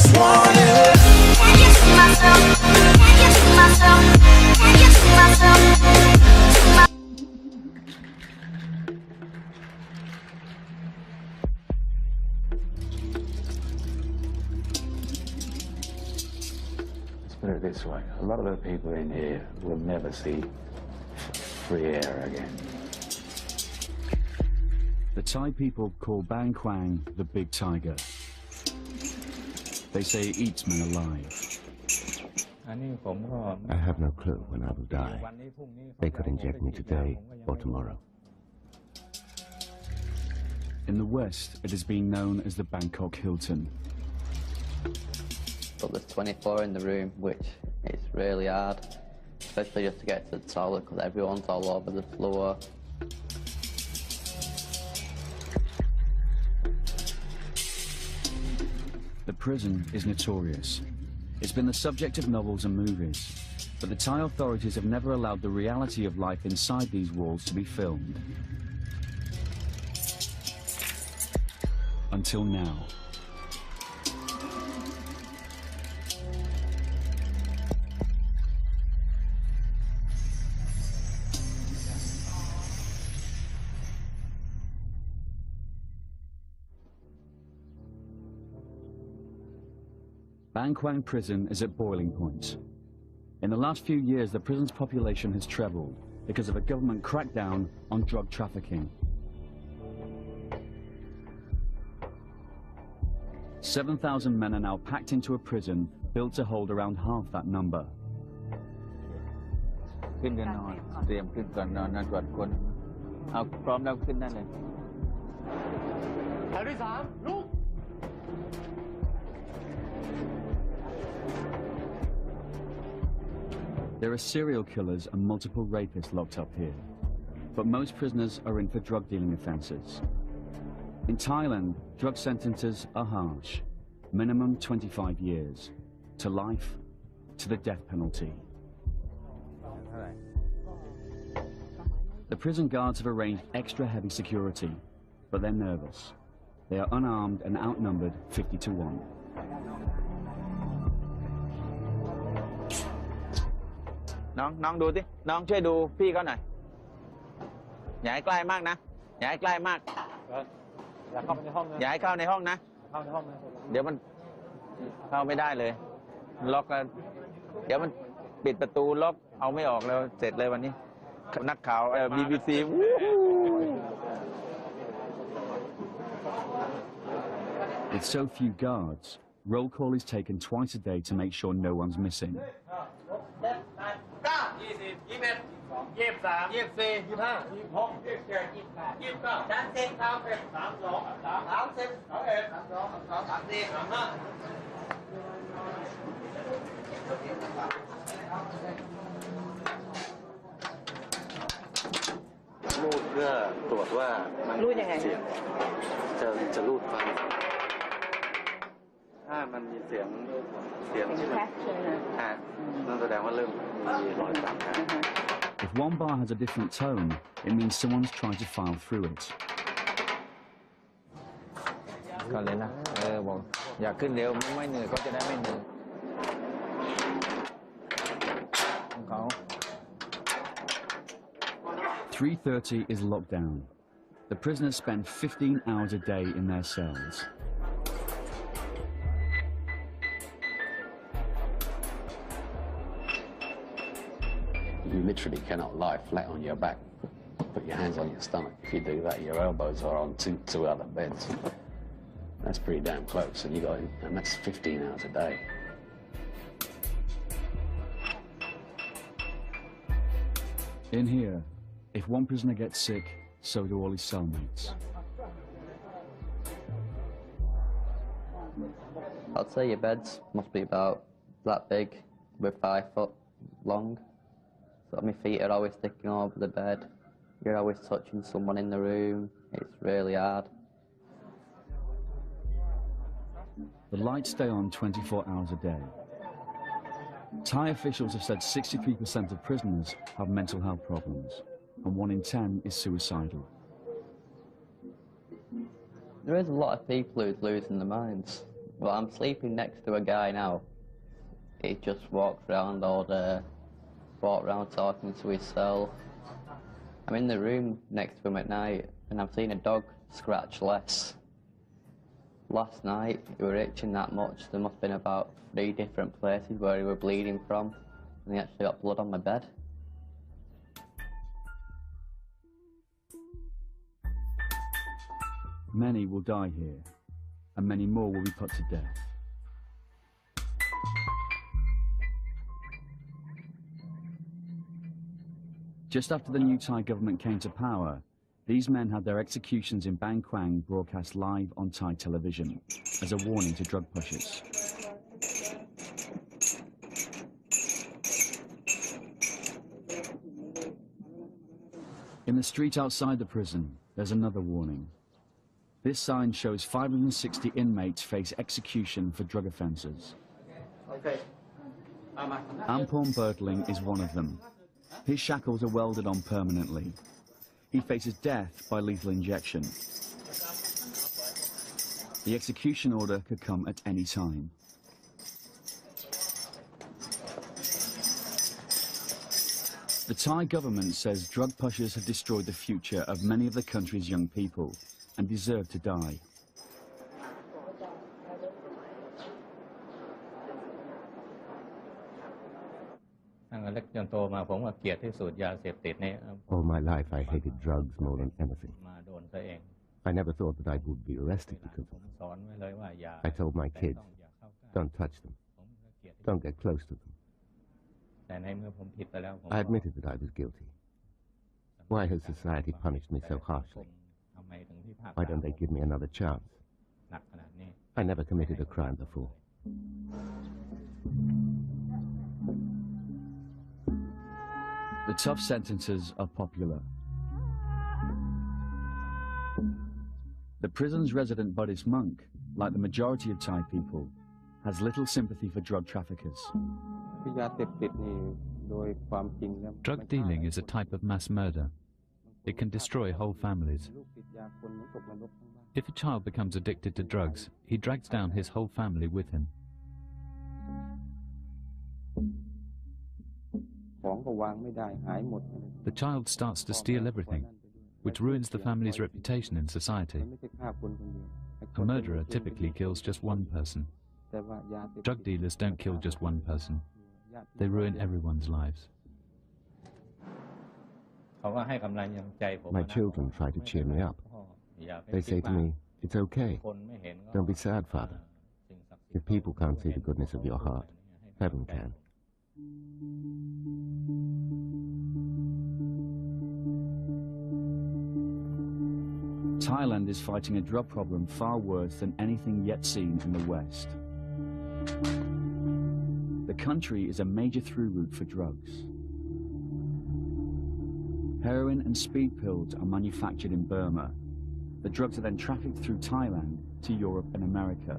just want it. Can you see myself? Can you see myself? Can you see myself? Let's put it this way, a lot of the people in here will never see free air again. The Thai people call Bang Kwang the Big Tiger. They say it eats men alive. I have no clue when I will die. They could inject me today or tomorrow. In the West, it is being known as the Bangkok Hilton. But there's 24 in the room, which is really hard, especially just to get to the toilet because everyone's all over the floor. The prison is notorious. It's been the subject of novels and movies, but the Thai authorities have never allowed the reality of life inside these walls to be filmed. Until now. Bang Kwang prison is at boiling point. In the last few years, the prison's population has trebled because of a government crackdown on drug trafficking. 7,000 men are now packed into a prison built to hold around half that number. ขึ้นกันนอนเตรียมขึ้นก่อนนอนตรวจคนเอาพร้อมแล้วขึ้นได้เลย There are serial killers and multiple rapists locked up here, but most prisoners are in for drug dealing offences. In Thailand, drug sentences are harsh, minimum 25 years, to life, to the death penalty. The prison guards have arranged extra heavy security, but they're nervous. They are unarmed and outnumbered 50 to 1. น้องดูสิน้องช่วยดูพี่เขาหน่อยอย่าให้ใกล้มากนะอย่าให้ใกล้มากอย่าเข้าในห้องนะอย่าให้เข้าในห้องนะเข้าในห้องนะเดี๋ยวมันเข้าไม่ได้เลยล็อกแล้วเดี๋ยวมันปิดประตูล็อกเอาไม่ออกแล้วเสร็จเลยวันนี้นักข่าวBBC With so few guards, roll call is taken twice a day to make sure no one's missing. รูดเพื่อตรวจว่ามันรูดยังไงจะรูดฟังถ้ามันมีเสียงที่มันนั่นแสดงว่าเริ่มมีรอยต่างกัน If one bar has a different tone, it means someone's trying to file through it. ก่อนเลยนะบอกอยากขึ้นเร็วไม่เหนื่อยก็จะได้ไม่เหนื่อยของเขา 3:30 is lockdown. The prisoners spend 15 hours a day in their cells. You literally cannot lie flat on your back. Put your hands on your stomach. If you do that, your elbows are on two other beds. That's pretty damn close, and that's 15 hours a day. In here, if one prisoner gets sick, so do all his cellmates. I'd say your beds must be about that big, with 5 foot long. So my feet are always sticking over the bed. You're always touching someone in the room. It's really hard. The lights stay on 24 hours a day. Thai officials have said 63% of prisoners have mental health problems, and 1 in 10 is suicidal. There is a lot of people who's losing their minds. Well, I'm sleeping next to a guy now. He just walks around all day, walks around talking to his cell. I'm in the room next to him at night, and I've seen a dog scratch less. Last night, he were itching that much, there must have been about 3 different places where he were bleeding from, and he actually got blood on my bed. Many will die here, and many more will be put to death. Just after the new Thai government came to power, these men had their executions in Bang Kwang broadcast live on Thai television as a warning to drug pushers. In the street outside the prison, there's another warning. This sign shows 560 inmates face execution for drug offences. Ampon Bertling is one of them. His shackles are welded on permanently. He faces death by lethal injection. The execution order could come at any time. The Thai government says drug pushers have destroyed the future of many of the country's young people and deserve to die. ตั้งแต่เล็กจนโตมาผมก็เกลียดที่สุดยาเสพติดนี่ All my life I hated drugs more than anything. มาโดนซะเอง I never thought that I would be arrested because ผ of ม it. สอนไว้เลยว่าอย่า I told my แต่ kids, อย่าเข้าใกล้ don't touch them, ผมก็เกลียดที่ don't get close to them. แต่ในเมื่อผมผิดไปแล้วผม I admitted that I was guilty. Why has society punished me so harshly? ทำไมถึงพิพากษา Why don't they give me another chance? หนักขนาดนี้ I never committed a crime before. The tough sentences are popular. The prison's resident Buddhist monk, like the majority of Thai people, has little sympathy for drug traffickers. Drug dealing is a type of mass murder. It can destroy whole families. If a child becomes addicted to drugs, he drags down his whole family with him. The child starts to steal everything, which ruins the family's reputation in society. A murderer typically kills just one person. Drug dealers don't kill just one person. They ruin everyone's lives. เขาก็ให้กำลังใจผม My children try to cheer me up. อย่าไป They คิด say to มาก me, it's okay. คนไม่เห็นก็ Don't be sad, Father. สิ่งศักดิ์สิท If ธิ์ people can't see the goodness of your heart, heaven can. Thailand is fighting a drug problem far worse than anything yet seen in the West. The country is a major through route for drugs. Heroin and speed pills are manufactured in Burma. The drugs are then trafficked through Thailand to Europe and America,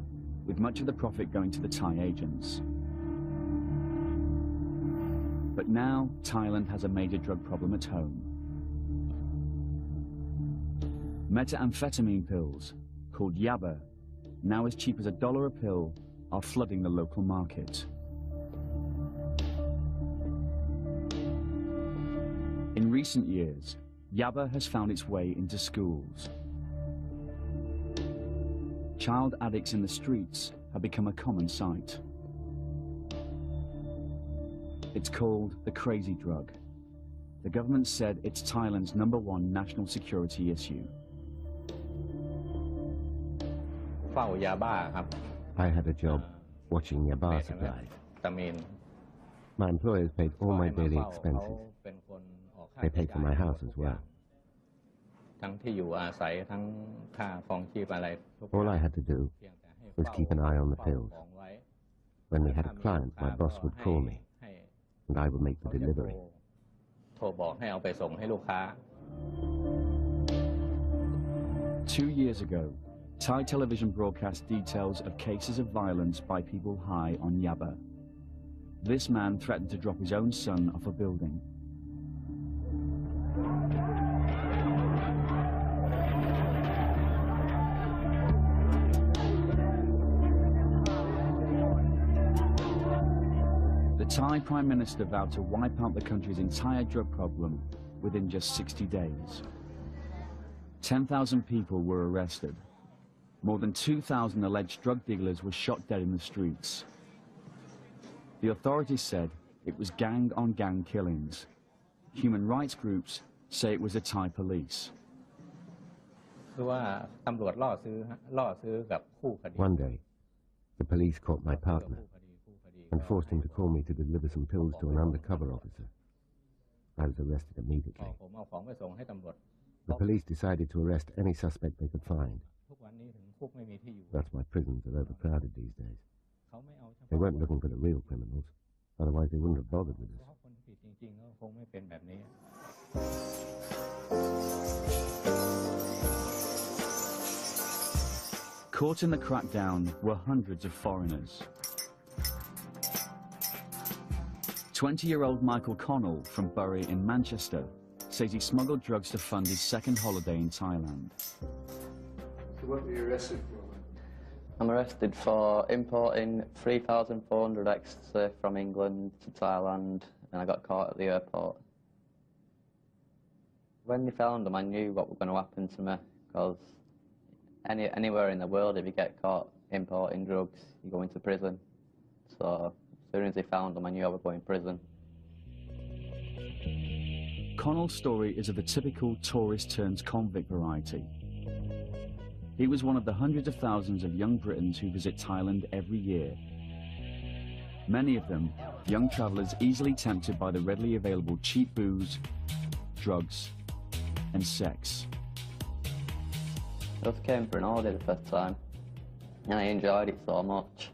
with much of the profit going to the Thai agents. But now, Thailand has a major drug problem at home. Methamphetamine pills, called Yaba, now as cheap as $1 a pill, are flooding the local market. In recent years, Yaba has found its way into schools. Child addicts in the streets have become a common sight. It's called the crazy drug. The government said it's Thailand's #1 national security issue. เฝ้ายาบ้าครับ I had a job watching Yaba supply. ตามีน My employers paid all my daily เขา expenses. เป็นคนออกค่า They paid for my ใช้จ่าย house as well. ทั้งที่อยู่อาศัยทั้งค่าครองชีพอะไรทุก All I had to do เพียงแต่ให้ was keep an eye on the เฝ้า pills. ของไว้ When we had a client, my boss would call me, ให้ and I would make the เขาจะ delivery. โทรบอกให้เอาไปส่งให้ลูกค้า 2 years ago, Thai television broadcast details of cases of violence by people high on Yaba. This man threatened to drop his own son off a building. Thai Prime Minister vowed to wipe out the country's entire drug problem within just 60 days. 10,000 people were arrested. More than 2,000 alleged drug dealers were shot dead in the streets. The authorities said it was gang-on-gang killings. Human rights groups say it was the Thai police. คือว่าตำรวจล่อซื้อกับคู่คดี One day, the police caught my partner and forced him to call me to deliver some pills to an undercover officer. I was arrested พอ immediately. ผมเอาของไปส่งให้ตำรวจ The police decided to arrest any suspect they could find. ทุกวันนี้ถึงคุกไม่มีที่อยู่ That's why prisons are overcrowded these days. เขาไม่เอาเฉ They พาะ weren't looking for the real criminals, otherwise they wouldn't have bothered with เฉ us. พาะคนที่ผิดจริงๆก็คงไม่เป็นแบบนี้ Caught in the crackdown were hundreds of foreigners. 20-year-old Michael Connell from Bury in Manchester says he smuggled drugs to fund his second holiday in Thailand. So what were you arrested for? I'm arrested for importing 3,400 ecstasy from England to Thailand, and I got caught at the airport. When they found them, I knew what was going to happen to me, because anywhere in the world, if you get caught importing drugs, you go into prison. So as soon as they found them, I knew I would go in prison. Connell's story is of the typical tourist-turns-convict variety. He was one of the hundreds of thousands of young Britons who visit Thailand every year. Many of them, young travellers easily tempted by the readily available cheap booze, drugs, and sex. I just came for an holiday the first time, and I enjoyed it so much.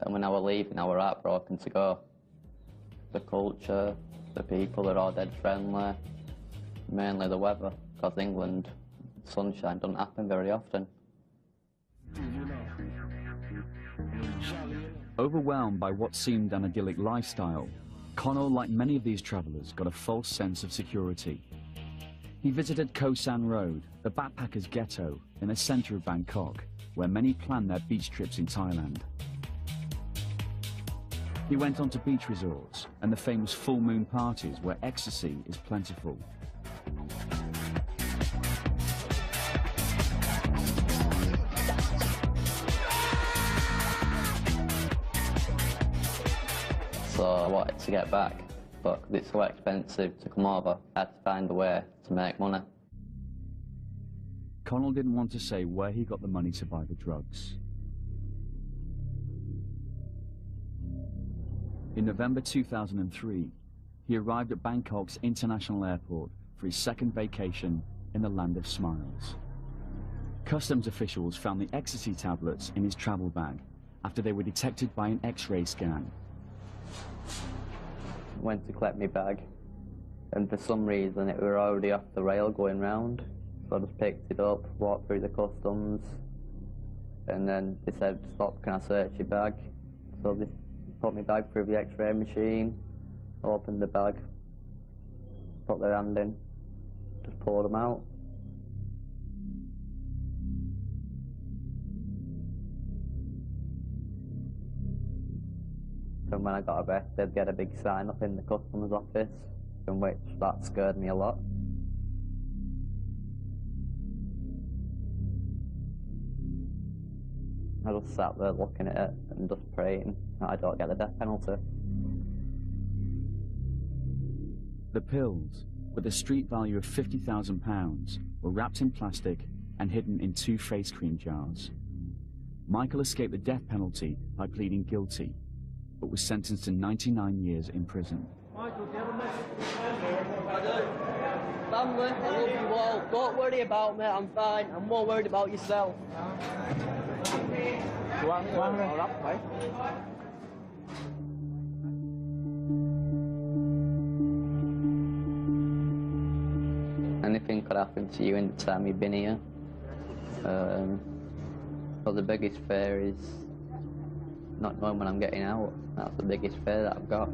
And when I was leaving, I was heartbroken to go. The culture, the people, they're all dead friendly. Mainly the weather, because England, sunshine doesn't happen very often. Overwhelmed by what seemed an idyllic lifestyle, Connell, like many of these travellers, got a false sense of security. He visited Koh San Road, the backpackers' ghetto in the centre of Bangkok, where many plan their beach trips in Thailand. He went on to beach resorts and the famous full moon parties where ecstasy is plentiful. So I wanted to get back, but 'cause it's so expensive to come over, I had to find a way to make money. Connell didn't want to say where he got the money to buy the drugs. In November 2003, he arrived at Bangkok's international airport for his second vacation in the land of smiles. Customs officials found the ecstasy tablets in his travel bag after they were detected by an X-ray scan. Went to collect my bag, and for some reason it were already off the rail going round. So I just picked it up, walked through the customs, and then they said, "Stop, can I search your bag?" So they put my bag through the X-ray machine, opened the bag, put their hand in, just poured them out. And when I got arrested, they'd get a big sign up in the customs office, from which that scared me a lot. I just sat there looking at it and just praying that I don't get the death penalty. The pills, with a street value of £50,000, were wrapped in plastic and hidden in 2 face cream jars. Michael escaped the death penalty by pleading guilty, but was sentenced to 99 years in prison. Michael, do you have a message? I do. Family, I love you all. Don't worry about me, I'm fine. I'm more worried about yourself. Anything could happen to you in the time you've been here. But the biggest fear is not knowing when I'm getting out. That's the biggest fear that I've got.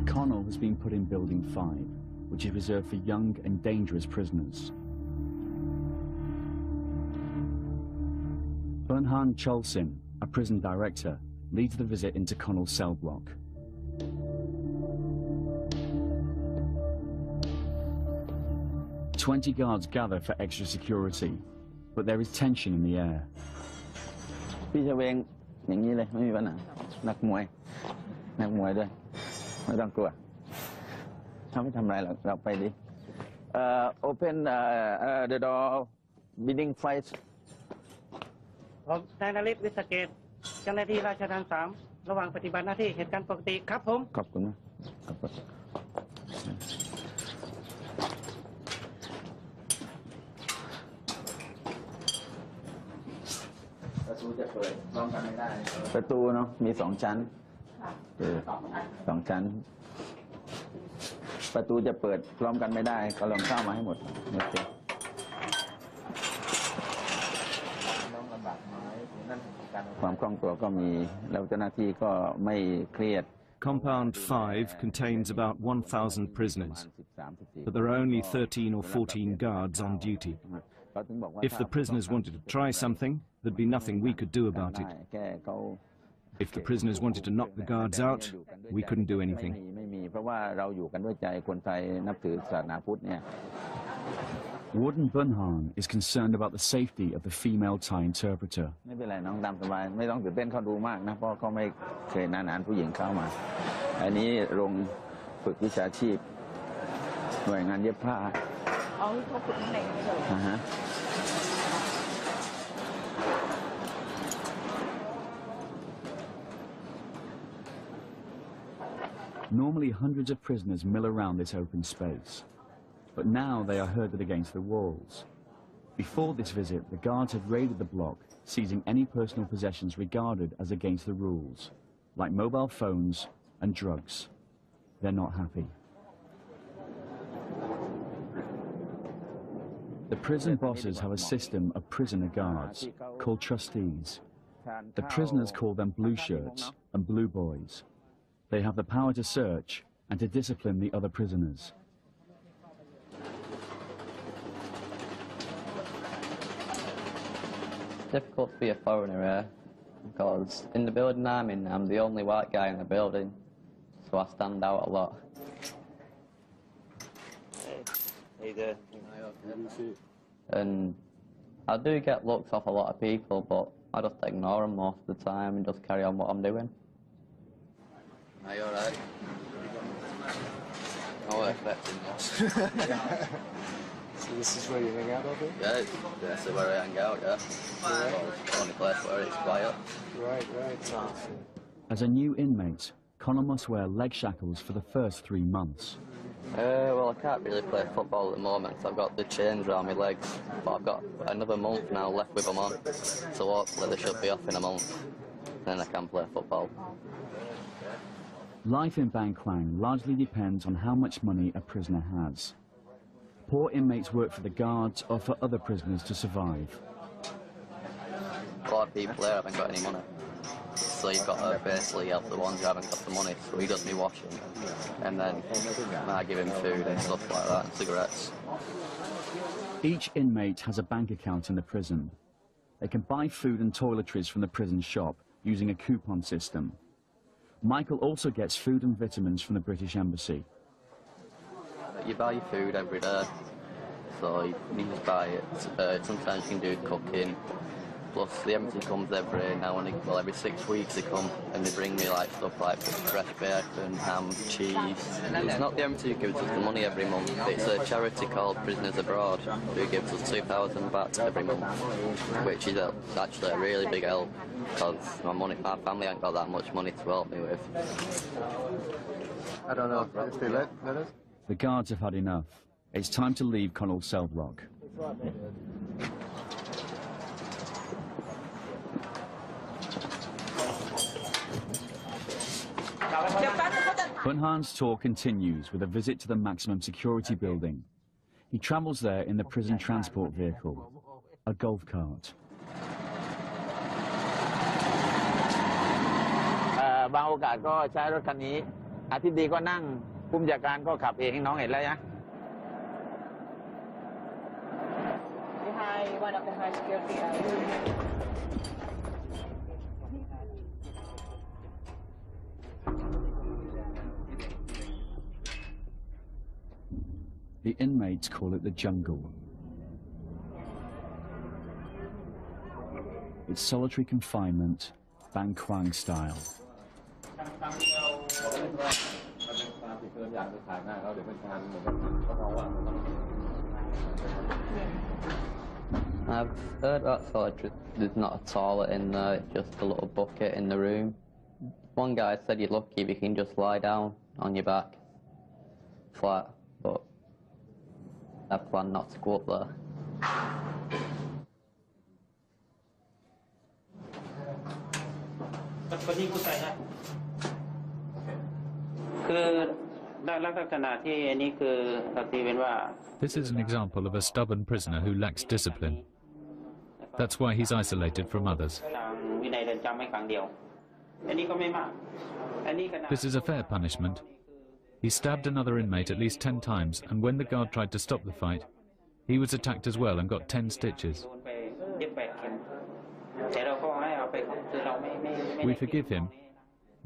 Connell has been put in Building 5, which is reserved for young and dangerous prisoners. Bernhard Cholsin, a prison director, leads the visit into Connell's cell block. "20 guards gather for extra security, but there is tension in the air. พี่เฉวงอย่างนี้เลยไม่มีปัญหานักมวยด้วยไม่ต้องกลัวเขาไม่ทำอะไรหรอกเราไปดิ open the door bidding flight ผมนายนฤทธิ์วิสเกตเจ้าหน้าที่ราชทัณฑ์3ระหว่างปฏิบัติหน้าที่เหตุการณ์ปกติครับผม ขอบคุณนะขอบคุณประตูจะเปิดพร้อมกันไม่ได้ประตูเนาะมี2 ชั้น2 ชั้นประตูจะเปิดพร้อมกันไม่ได้ก็ลองเข้ามาให้หมดโอเคความคล่องตัวก็มีแล้วเจ้าหน้าที่ก็ไม่เครียด Compound 5 contains about 1,000 prisoners, but there are only 13 or 14 guards on duty. If the prisoners wanted to try something, there'd be nothing we could do about it. If the prisoners wanted to knock the guards out, we couldn't do anything. Warden Bernhard is concerned about the safety of the female Thai interpreter. ไม่เป็นไรน้องตามสบายไม่ต้องตื่นเต้นเขาดูมากนะเพราะเขาไม่เคยนานๆผู้หญิงเข้ามาอันนี้โรงฝึกวิชาชีพหน่วยงานเย็บผ้าเขาฝึกที่ไหนเลย Normally hundreds of prisoners mill around this open space, but now they are herded against the walls. Before this visit, the guards had raided the block, seizing any personal possessions regarded as against the rules, like mobile phones and drugs. They're not happy. The prison bosses have a system of prisoner guards, called trustees. The prisoners call them blue shirts and blue boys. They have the power to search and to discipline the other prisoners. It's difficult to be a foreigner here, because in the building I'm in, I'm the only white guy in the building, so I stand out a lot. And I do get looks off a lot of people, but I just ignore them most of the time and just carry on what I'm doing. Are you alright? Oh, expecting this. So this is where you hang out all day? Yeah, this is where I hang out, yeah. The only place where it's quiet. Right. As a new inmate, Connell must wear leg shackles for the first 3 months. Well, I can't really play football at the moment, so I've got the chains around my legs, but I've got another month now left with them on, so hopefully they should be off in a month, then I can play football. Life in Bang Kwang largely depends on how much money a prisoner has. Poor inmates work for the guards or for other prisoners to survive. A lot of people there haven't got any money, so you've got to basically help the ones who haven't got the money, so he does me washing, and then I give him food and stuff like that, and cigarettes. Each inmate has a bank account in the prison. They can buy food and toiletries from the prison shop using a coupon system. Michael also gets food and vitamins from the British Embassy. You buy your food every day, so you just buy it. Sometimes you can do cooking. Plus the embassy comes every now and again, well, every 6 weeks they come and they bring me like stuff like fresh bacon, ham, cheese. It's not the embassy who gives us the money every month. It's a charity called Prisoners Abroad who gives us 2,000 baht every month, which is actually a really big help, because my family ain't got that much money to help me with. I don't know if they let us. The guards have had enough. It's time to leave Connell's cell block. Bernhard's tour continues with a visit to the maximum security building. He travels there in the prison transport vehicle, a golf cart. บางโอกาสก็ใช้รถคันนี้อาทิตย์ดีก็นั่งผู้บัญชาการก็ขับเองน้องเห็นแล้วนะ Hi, line up behind security area. The inmates call it the jungle. It's solitary confinement, Ban Quang style. I've heard that solitary, there's not a toilet in there, it's just a little bucket in the room. One guy said you're lucky if you can just lie down on your back, flat, but I plan not to go up there. คนนี้ผู้ชายนะคือลักษณะที่อันนี้คือเราตีเป็นว่า This is an example of a stubborn prisoner who lacks discipline. That's why he's isolated from others. ทางวินัยเรือนจำไม่ขังเดียวอันนี้ก็ไม่มากอันนี้ก็ This is a fair punishment. He stabbed another inmate at least 10 times, and when the guard tried to stop the fight, he was attacked as well and got 10 stitches. โดนไปเย็บ8 เข็มแต่เราก็ให้เอาไปคือเราไม่ We forgive him.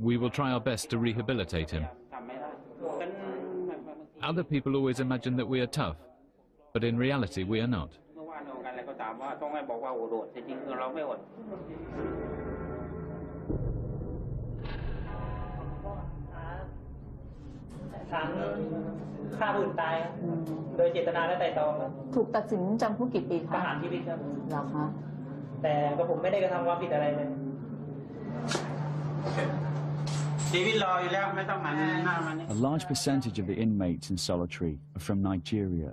We will try our best to rehabilitate him. ทำไม่ได้ Other people always imagine that we are tough, but in reality we are not. เมื่อวานโดนกันอะไรก็ตามว่าต้องให้บอกว่าโอดแต่จริงๆคือเราไม่อด ทั้งฆ่าผู้อื่นตายโดยเจตนาและไตร่ตรอง ถูกตัดสินจำคุกกี่ปี ป คะ ระหารชีวิตครับ เหรอคะ แต่ก็ผมไม่ได้กระทำความผิดอะไรเลย ชีวิตรออยู่แล้วไม่ต้องหันหน้ามานี่ A large percentage of the inmates in solitary are from Nigeria,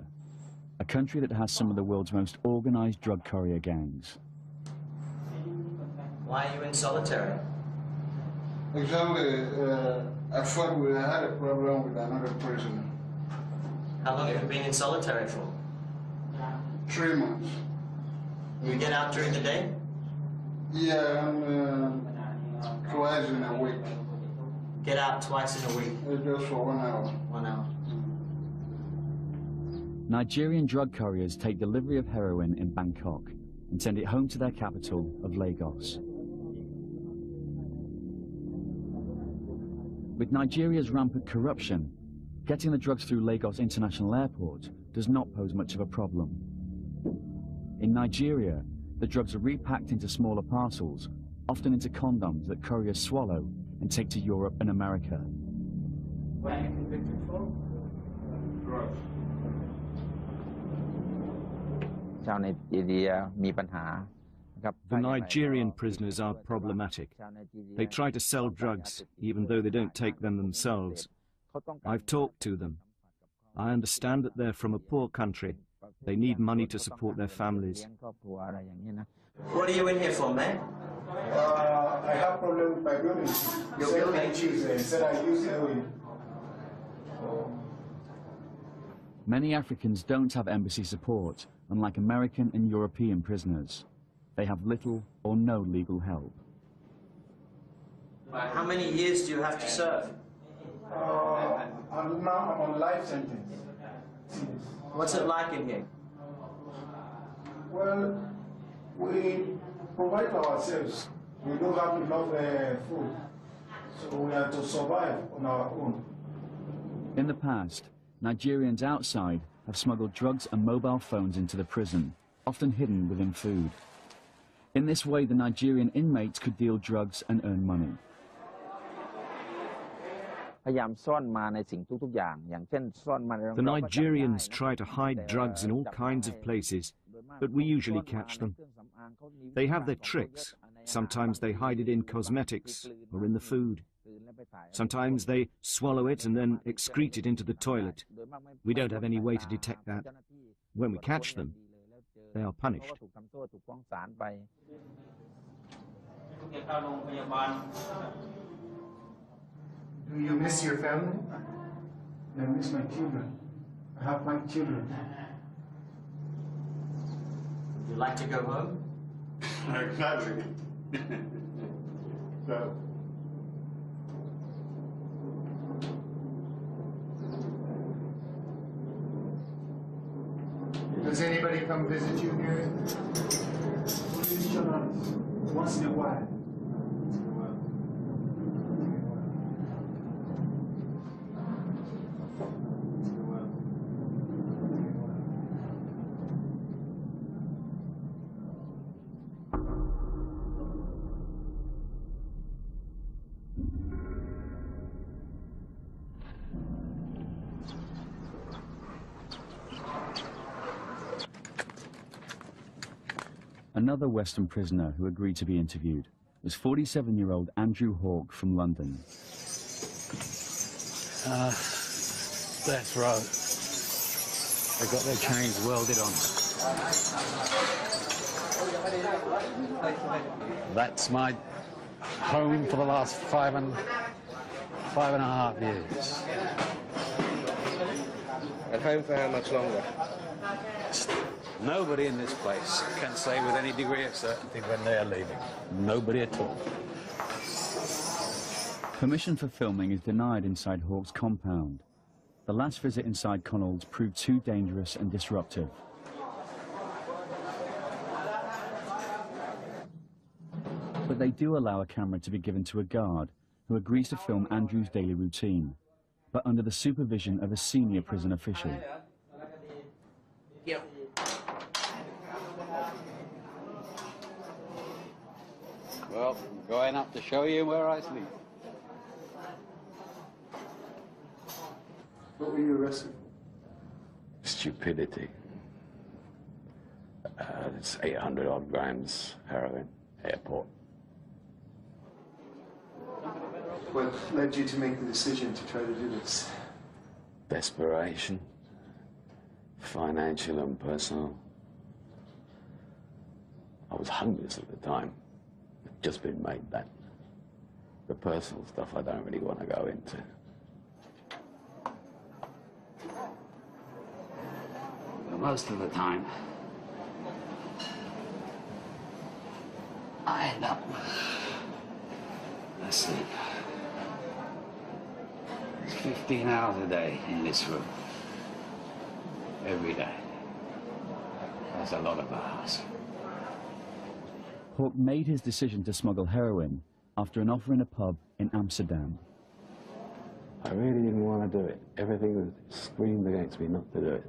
a country that has some of the world's most organized drug courier gangs. Why are you in solitary? Exactly. At first, we had a problem with another prisoner. How long have you been in solitary for? 3 months. You get out during the day? Yeah, twice in a week. Get out twice in a week? Just for 1 hour. 1 hour. Nigerian drug couriers take delivery of heroin in Bangkok and send it home to their capital of Lagos. With Nigeria's rampant corruption, getting the drugs through Lagos International Airport does not pose much of a problem. In Nigeria, the drugs are repacked into smaller parcels, often into condoms that couriers swallow and take to Europe and America. What are you convicted for? Drugs. ชาวไนจีเรียมีปัญหา The Nigerian prisoners are problematic. They try to sell drugs, even though they don't take them themselves. I've talked to them. I understand that they're from a poor country. They need money to support their families. What are you in here for, man? I have problem with my building. Your building? Said I use heroin. Many Africans don't have embassy support, unlike American and European prisoners. They have little or no legal help. How many years do you have to serve? I'm on life sentence. What's it like in here? Well, we provide for ourselves. We don't have enough food, so we have to survive on our own. In the past, Nigerians outside have smuggled drugs and mobile phones into the prison, often hidden within food. In this way, the Nigerian inmates could deal drugs and earn money. พยายามซ่อนมาในสิ่งทุกๆอย่างอย่างเช่นซ่อนมาใน The Nigerians try to hide drugs in all kinds of places, but we usually catch them. They have their tricks. Sometimes they hide it in cosmetics or in the food. Sometimes they swallow it and then excrete it into the toilet. We don't have any way to detect that. When we catch them, they are punished. Do you miss your family? I miss my children. I have 5 children. Would you like to go home? Exactly. So. Does anybody come visit you here. We visit each other once in a while. Another Western prisoner who agreed to be interviewed was 47-year-old Andrew Hawke from London. Death row. They've got their chains welded on. That's my home for the last five and a half years. At home for how much longer? Nobody in this place can say with any degree of certainty when they are leaving. Nobody at all. Permission for filming is denied inside Hawke's compound. The last visit inside Connells proved too dangerous and disruptive. But they do allow a camera to be given to a guard who agrees to film Andrew's daily routine, but under the supervision of a senior prison official. Well, going up to show you where I sleep. What were you arrested for? Stupidity. It's 800 odd grams heroin, airport. What led you to make the decision to try to do this? Desperation. Financial and personal. I was homeless at the time. I'd just been made that. The personal stuff I don't really want to go into. But most of the time, I end up asleep. It's 15 hours a day in this room. Every day. That's a lot of hours. Hawke made his decision to smuggle heroin after an offer in a pub in Amsterdam. I really didn't want to do it. Everything screamed against me not to do it.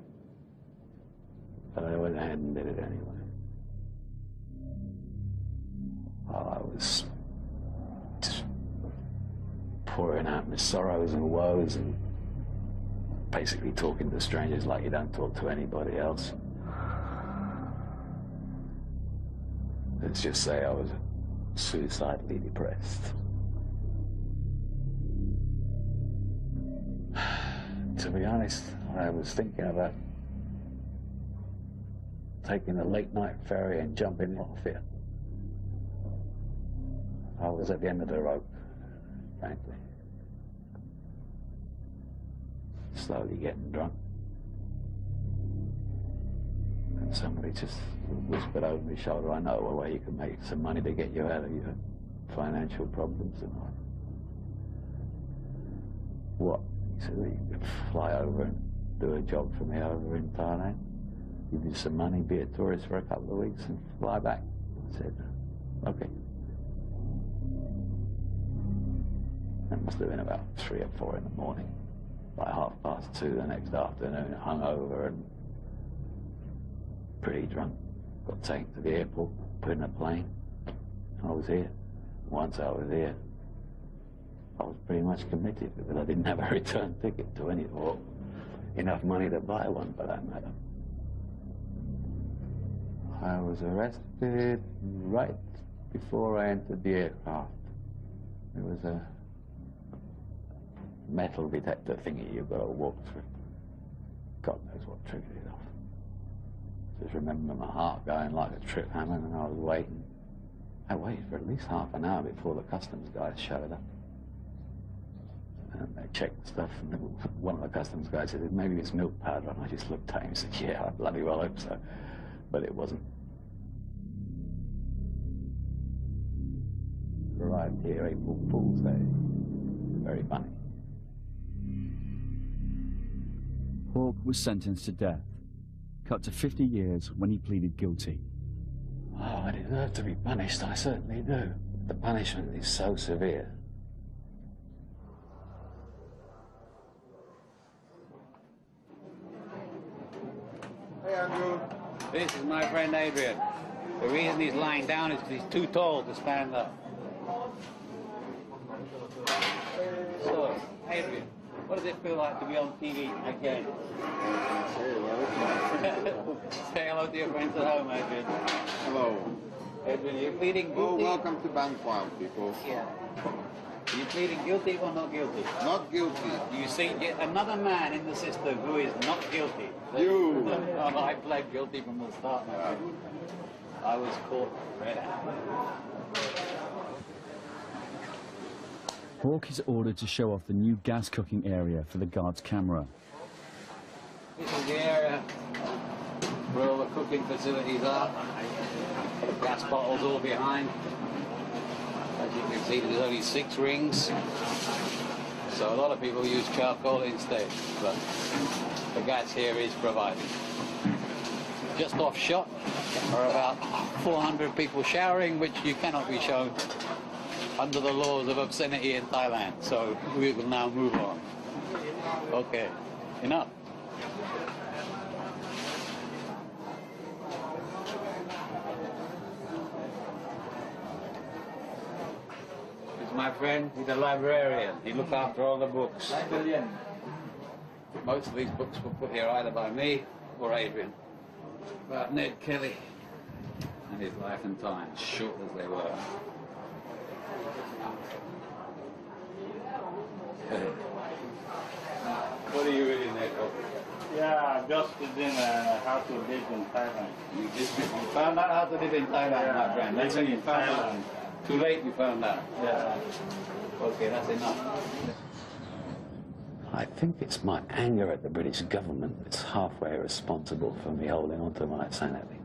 But I went ahead and did it anyway. I was just pouring out my sorrows and woes and basically talking to strangers like you don't talk to anybody else. Let's just say I was suicidally depressed. To be honest, I was thinking about taking a late-night ferry and jumping off it. I was at the end of the rope, frankly. Slowly getting drunk. And somebody just whispered over my shoulder, I know a way you can make some money to get you out of your financial problems and all. What? He said, well, you could fly over and do a job for me over in Thailand, give you some money, be a tourist for a couple of weeks and fly back. I said, okay. It must have been about 3 or 4 in the morning. By 2:30 the next afternoon, hungover and pretty drunk. Got taken to the airport, put in a plane. I was here. Once I was here, I was pretty much committed because I didn't have a return ticket to any, or enough money to buy one for that matter. I was arrested right before I entered the aircraft. There was a metal detector thingy you've got to walk through. God knows what triggered it off. Just remember my heart going like a trip hammer, and I was waiting. I waited for at least half an hour before the customs guys showed up. And they checked the stuff, and one of the customs guys said, maybe it's milk powder, and I just looked at him and said, yeah, I bloody well hope so. But it wasn't. Arrived here April Fool's Day. Very funny. Hawke was sentenced to death. cut to 50 years when he pleaded guilty. Oh, I deserve to be punished, I certainly do. The punishment is so severe. Hey, Andrew. This is my friend Adrian. The reason he's lying down is because he's too tall to stand up. So, Adrian, what does it feel like to be on TV again? Say hello to your friends at home, Adrian. Hello. Adrian, you're pleading guilty? Oh, welcome to Bankwile, people. Yeah. Are you pleading guilty or not guilty? Not guilty. You see yet another man in the system who is not guilty. You. Oh, I pled guilty from the start. I was caught red-handed. Hawke is ordered to show off the new gas cooking area for the guard's camera. This is the area where all the cooking facilities are. Gas bottles all behind. As you can see, there's only 6 rings. So a lot of people use charcoal instead, but the gas here is provided. Just off shot are about 400 people showering, which you cannot be shown under the laws of obscenity in Thailand. So we will now move on. Okay, enough. This is my friend, he's a librarian. He looks after all the books. Librarian. Most of these books were put here either by me or Adrian. About Ned Kelly and his life and times, short as they were. What are you reading there, Bob? Yeah, just reading how to live in Thailand. You found out how to live in Thailand, my friend. That's when you found out. Too late you found out. Yeah. Okay, that's enough. I think it's my anger at the British government that's halfway responsible for me holding on to my sanity.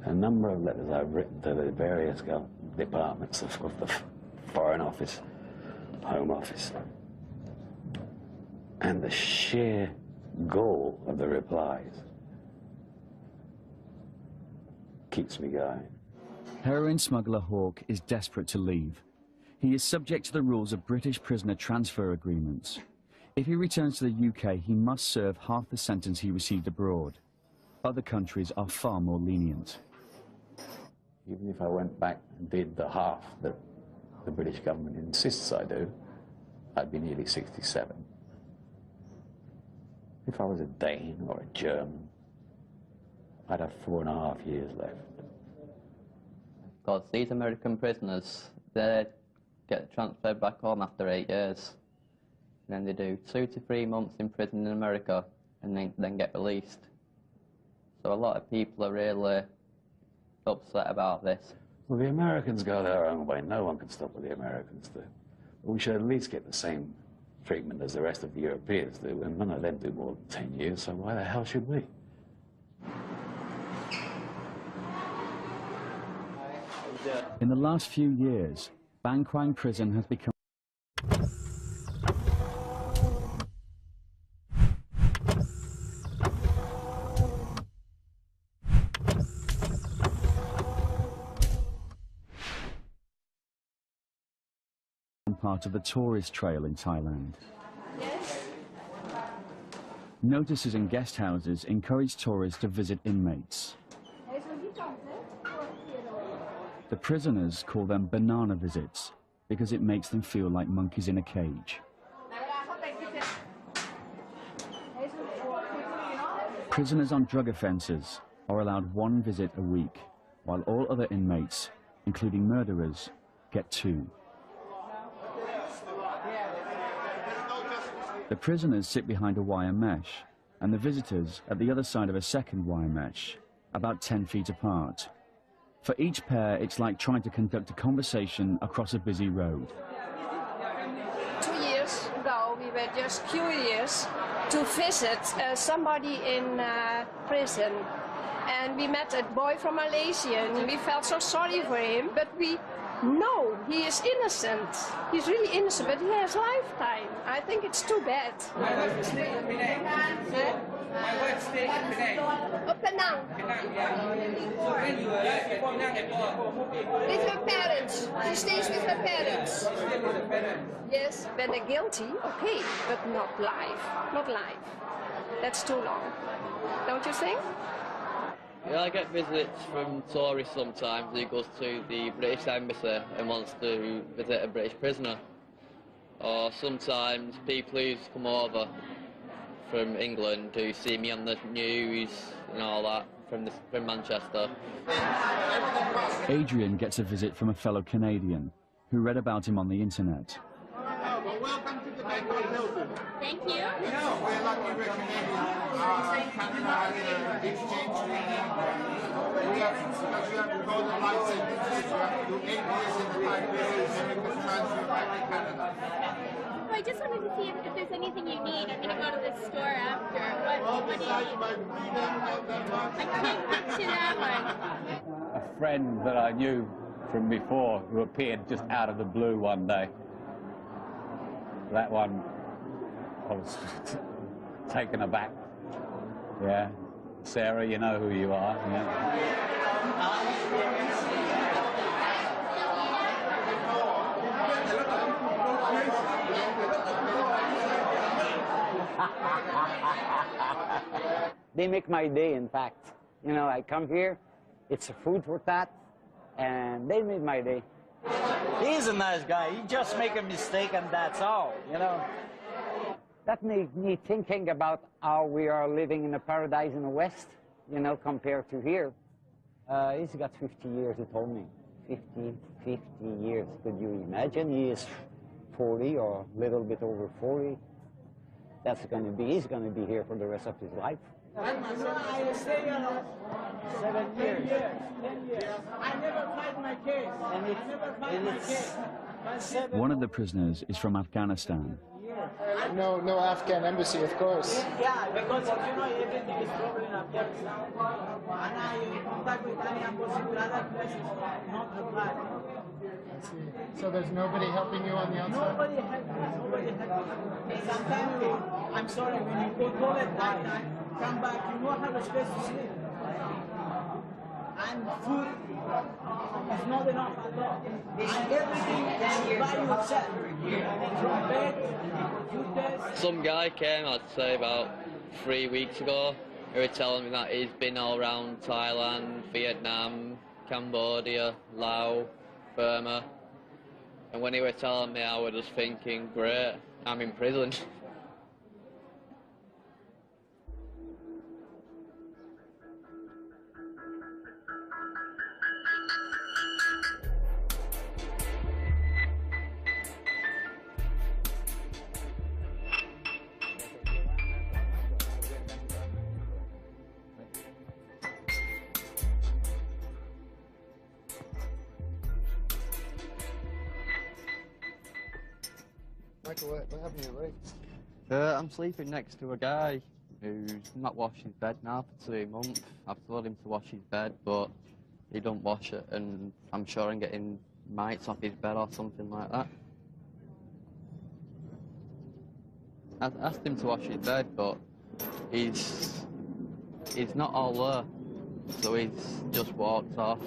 A number of letters I've written to the various departments of the Foreign Office, Home Office, and the sheer gall of the replies keeps me going. Heroin smuggler Hawke is desperate to leave. He is subject to the rules of British prisoner transfer agreements. If he returns to the UK, he must serve half the sentence he received abroad. Other countries are far more lenient. Even if I went back and did the half that the British government insists I do, I'd be nearly 67. If I was a Dane or a German, I'd have 4.5 years left. Because these American prisoners, they get transferred back home after 8 years. And then they do 2 to 3 months in prison in America and then get released. So a lot of people are really upset about this. Well, the Americans go their own way. No one can stop what the Americans do. But we should at least get the same treatment as the rest of the Europeans do, and none of them do more than 10 years, so why the hell should we? In the last few years, Ban Quang prison has become part of the tourist trail in Thailand. Notices in guest houses encourage tourists to visit inmates. The prisoners call them banana visits because it makes them feel like monkeys in a cage. Prisoners on drug offences are allowed 1 visit a week, while all other inmates, including murderers, get 2. The prisoners sit behind a wire mesh, and the visitors at the other side of a second wire mesh, about 10 feet apart. For each pair, it's like trying to conduct a conversation across a busy road. 2 years ago, we were just curious to visit somebody in prison. And we met a boy from Malaysia, and we felt so sorry for him, but we know he is innocent. He's really innocent, but he has lifetime. I think it's too bad. My wife stays in Penang. Oh, Penang. So when you were at Penang before? With her parents. She stays with her parents. She stays with her parents. Yes, when they're guilty, okay, but not live. Not live. That's too long. Don't you think? Yeah, I get visits from tourists sometimes who goes to the British Embassy and wants to visit a British prisoner. Or sometimes people who come over from England who see me on the news and all that from Manchester. Adrian gets a visit from a fellow Canadian who read about him on the internet. Welcome to the Bangkok Hilton. Thank you. We're lucky we're Canadian. Canada has an exchange treaty. Because you have to go the license, you have to do 8 years in the Liberia, and you can transfer back to Canada. So I just wanted to see if there's anything you need. I'm going to go to the store after. What do you need? I'm coming back to that one. A friend that I knew from before who appeared just out of the blue one day. That one, I was taken aback. Yeah. Sarah, you know who you are. Yeah. They make my day, in fact. You know, I come here, it's food for that, and they made my day. He's a nice guy. He just make a mistake and that's all, you know. That made me thinking about how we are living in a paradise in the West, you know, compared to here. He's got 50 years, he told me. 50 years. Could you imagine? He is 40 or a little bit over 40. That's going to be, he's going to be here for the rest of his life. I stay here 7 years. 10 years. I never fight my case. I never fight my case. One of the prisoners is from Afghanistan. No Afghan embassy, of course. Yeah, because you know everything is problem in Afghanistan. And I contact with any embassy with other places, not applied. I see. So there's nobody helping you on the outside? Nobody helping me. Nobody helping me. Sometimes I'm sorry, when you go toilet night time, come back, you don't have a space to sleep. And food is not enough at all. And everything is by yourself. From bed, toothpaste. Some guy came, I'd say about 3 weeks ago, who was telling me that he's been all around Thailand, Vietnam, Cambodia, Laos, Burma. And when he was telling me, I was just thinking, great, I'm in prison. Michael, what happened to your legs? I'm sleeping next to a guy who's not washed his bed now for 2 months. I've told him to wash his bed, but he don't wash it, and I'm sure I'm getting mites off his bed or something like that. I asked him to wash his bed, but he's not all there, so he's just walked off,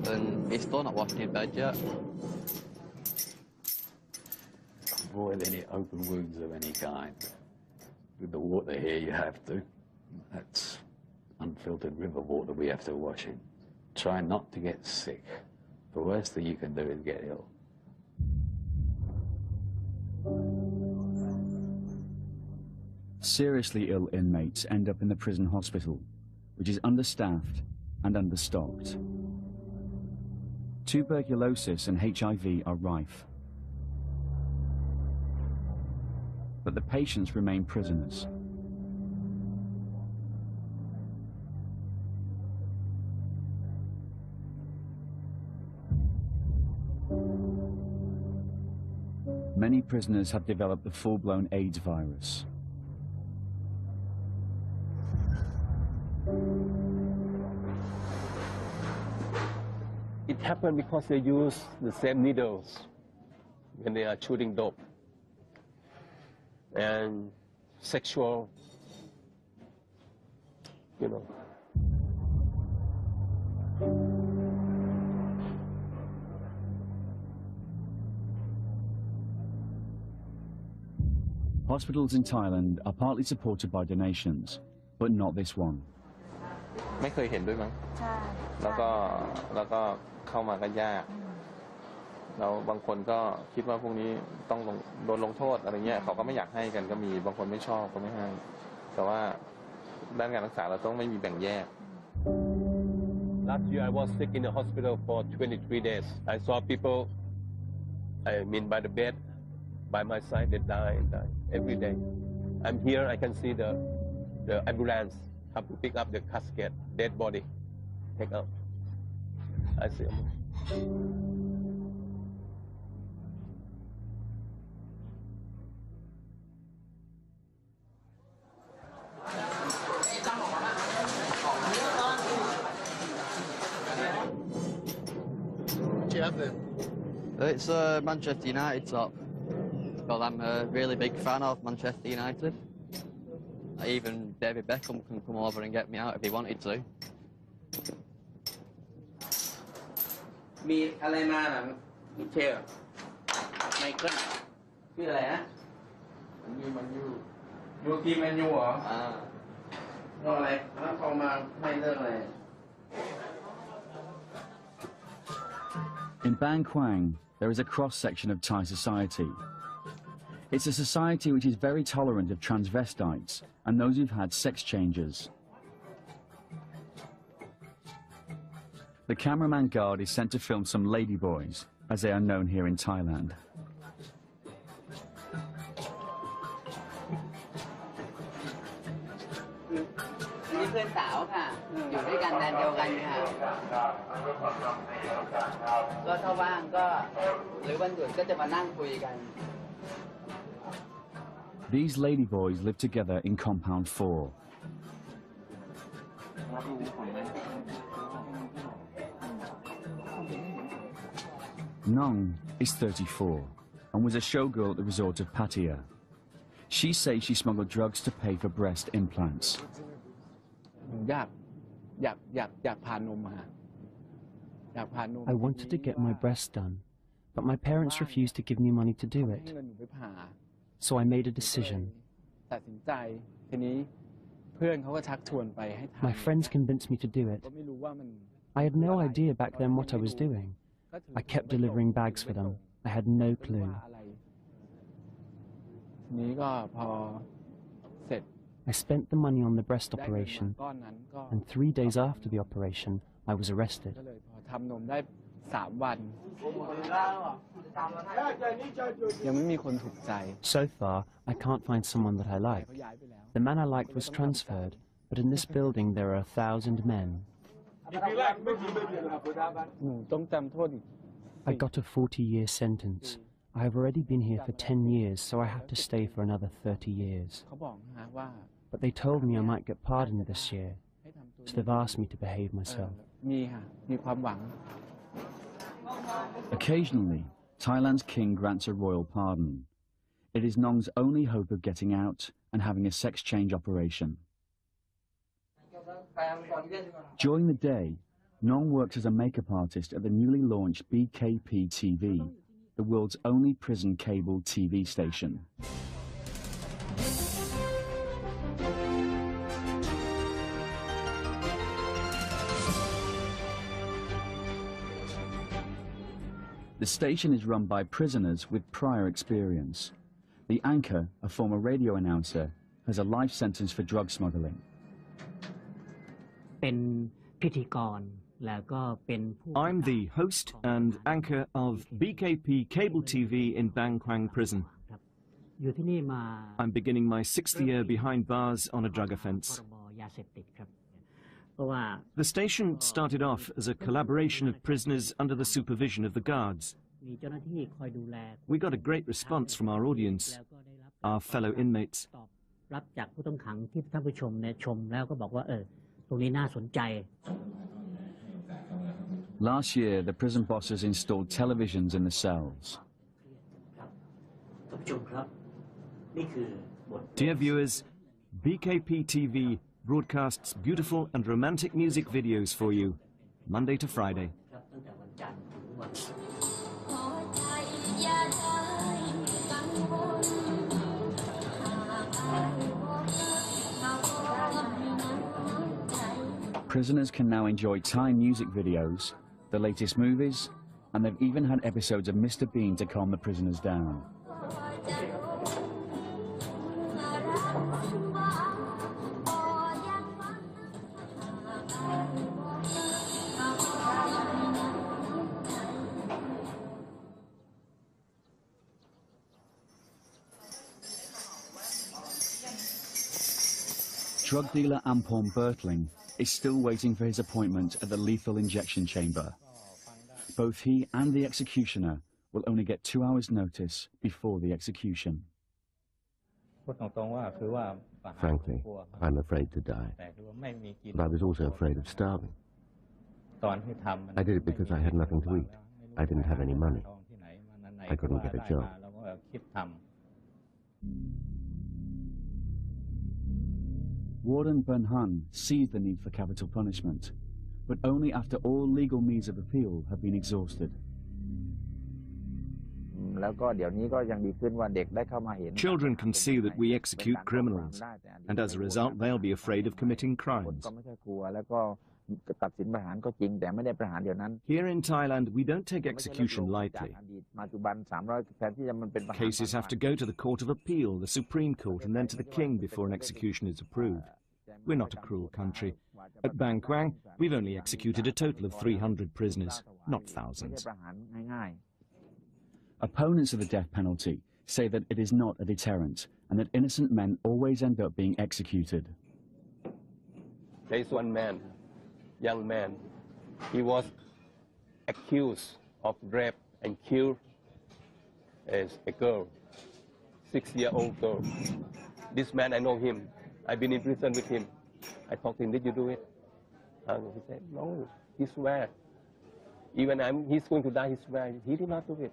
and he's still not washing his bed yet. Avoid any open wounds of any kind. With the water here, you have to. That's unfiltered river water we have to wash in. Try not to get sick. The worst thing you can do is get ill. Seriously ill inmates end up in the prison hospital, which is understaffed and understocked. Tuberculosis and HIV are rife. But the patients remain prisoners. Many prisoners have developed the full-blown AIDS virus. It happened because they use the same needles when they are shooting dope. And sexual you know. Hospitals in Thailand are partly supported by donations, but not this one. ไม่เคยเห็นด้วยมั้ง ใช่ แล้วก็เข้ามาก็ยากแล้วบางคนก็คิดว่าพวกนี้ต้องโดนลงโทษอะไรเงี้ยเขาก็ไม่อยากให้กันก็มีบางคนไม่ชอบก็ไม่ให้แต่ว่าด้านการรักษาเราต้องไม่มีแบ่งแยก Last year I was sick in the hospital for 23 days. I saw people, I mean by the bed, by my side, they die every day. I'm here, I can see the ambulance have to pick up the casket, dead body, take out. I see them. It's a Manchester United top. Well, I'm a really big fan of Manchester United. Even David Beckham can come over and get me out if he wanted to. มีอะไรมาหลังมิเชลไมเคิลชื่ออะไรนะมันยูทีมแมนยูเหรอเรื่องอะไรแล้วเขามาให้เรื่องอะไร In Bang Kwang, there is a cross-section of Thai society. It's a society which is very tolerant of transvestites and those who've had sex changes. The cameraman guard is sent to film some ladyboys, as they are known here in Thailand. นี่เพื่อนสาวค่ะอยู่ด้วยกันแดนเดียวกันค่ะก็ถ้าว่างก็หรือวันหยุดก็จะมานั่งคุยกัน These ladyboys live together in Compound 4. Nong is 34 and was a showgirl at the resort of Pattaya. She says she smuggled drugs to pay for breast implants. I wanted to get my breasts done, but my parents refused to give me money to do it. So I made a decision. My friends convinced me to do it. I had no idea back then what I was doing. I kept delivering bags for them. I had no clue. I spent the money on the breast operation, and 3 days after the operation, I was arrested. So far, I can't find someone that I like. The man I liked was transferred, but in this building there are 1,000 men. I got a 40-year sentence. I have already been here for 10 years, so I have to stay for another 30 years. But they told me I might get pardoned this year, so they've asked me to behave myself. Occasionally, Thailand's king grants a royal pardon. It is Nong's only hope of getting out and having a sex change operation. During the day, Nong works as a makeup artist at the newly launched BKP TV, the world's only prison cable TV station. The station is run by prisoners with prior experience. The anchor, a former radio announcer, has a life sentence for drug smuggling. I'm the host and anchor of BKP Cable TV in Bang Kwang Prison. I'm beginning my 6th year behind bars on a drug offence. The station started off as a collaboration of prisoners under the supervision of the guards. We got a great response from our audience, our fellow inmates. Last year, the prison bosses installed televisions in the cells. Dear viewers, BKP TV broadcasts beautiful and romantic music videos for you, Monday to Friday. Prisoners can now enjoy Thai music videos, the latest movies, and they've even had episodes of Mr. Bean to calm the prisoners down. Drug dealer Ampon Bertling is still waiting for his appointment at the lethal injection chamber. Both he and the executioner will only get 2 hours' notice before the execution. Frankly, I'm afraid to die. But I was also afraid of starving. I did it because I had nothing to eat. I didn't have any money. I couldn't get a job. Warden Bernhan sees the need for capital punishment, but only after all legal means of appeal have been exhausted. Children can see that we execute criminals, and as a result they'll be afraid of committing crimes. Here in Thailand, we don't take execution lightly. Cases have to go to the Court of Appeal, the Supreme Court, and then to the King before an execution is approved. We're not a cruel country. At Bang Kwang, we've only executed a total of 300 prisoners, not thousands. Opponents of the death penalty say that it is not a deterrent, and that innocent men always end up being executed. There is one man, young man. He was accused of rape and killed as a girl, 6-year-old girl. This man, I know him. I've been in prison with him. I talked to him, did you do it? And he said, no, he swear. Even he's going to die, he swear. He did not do it.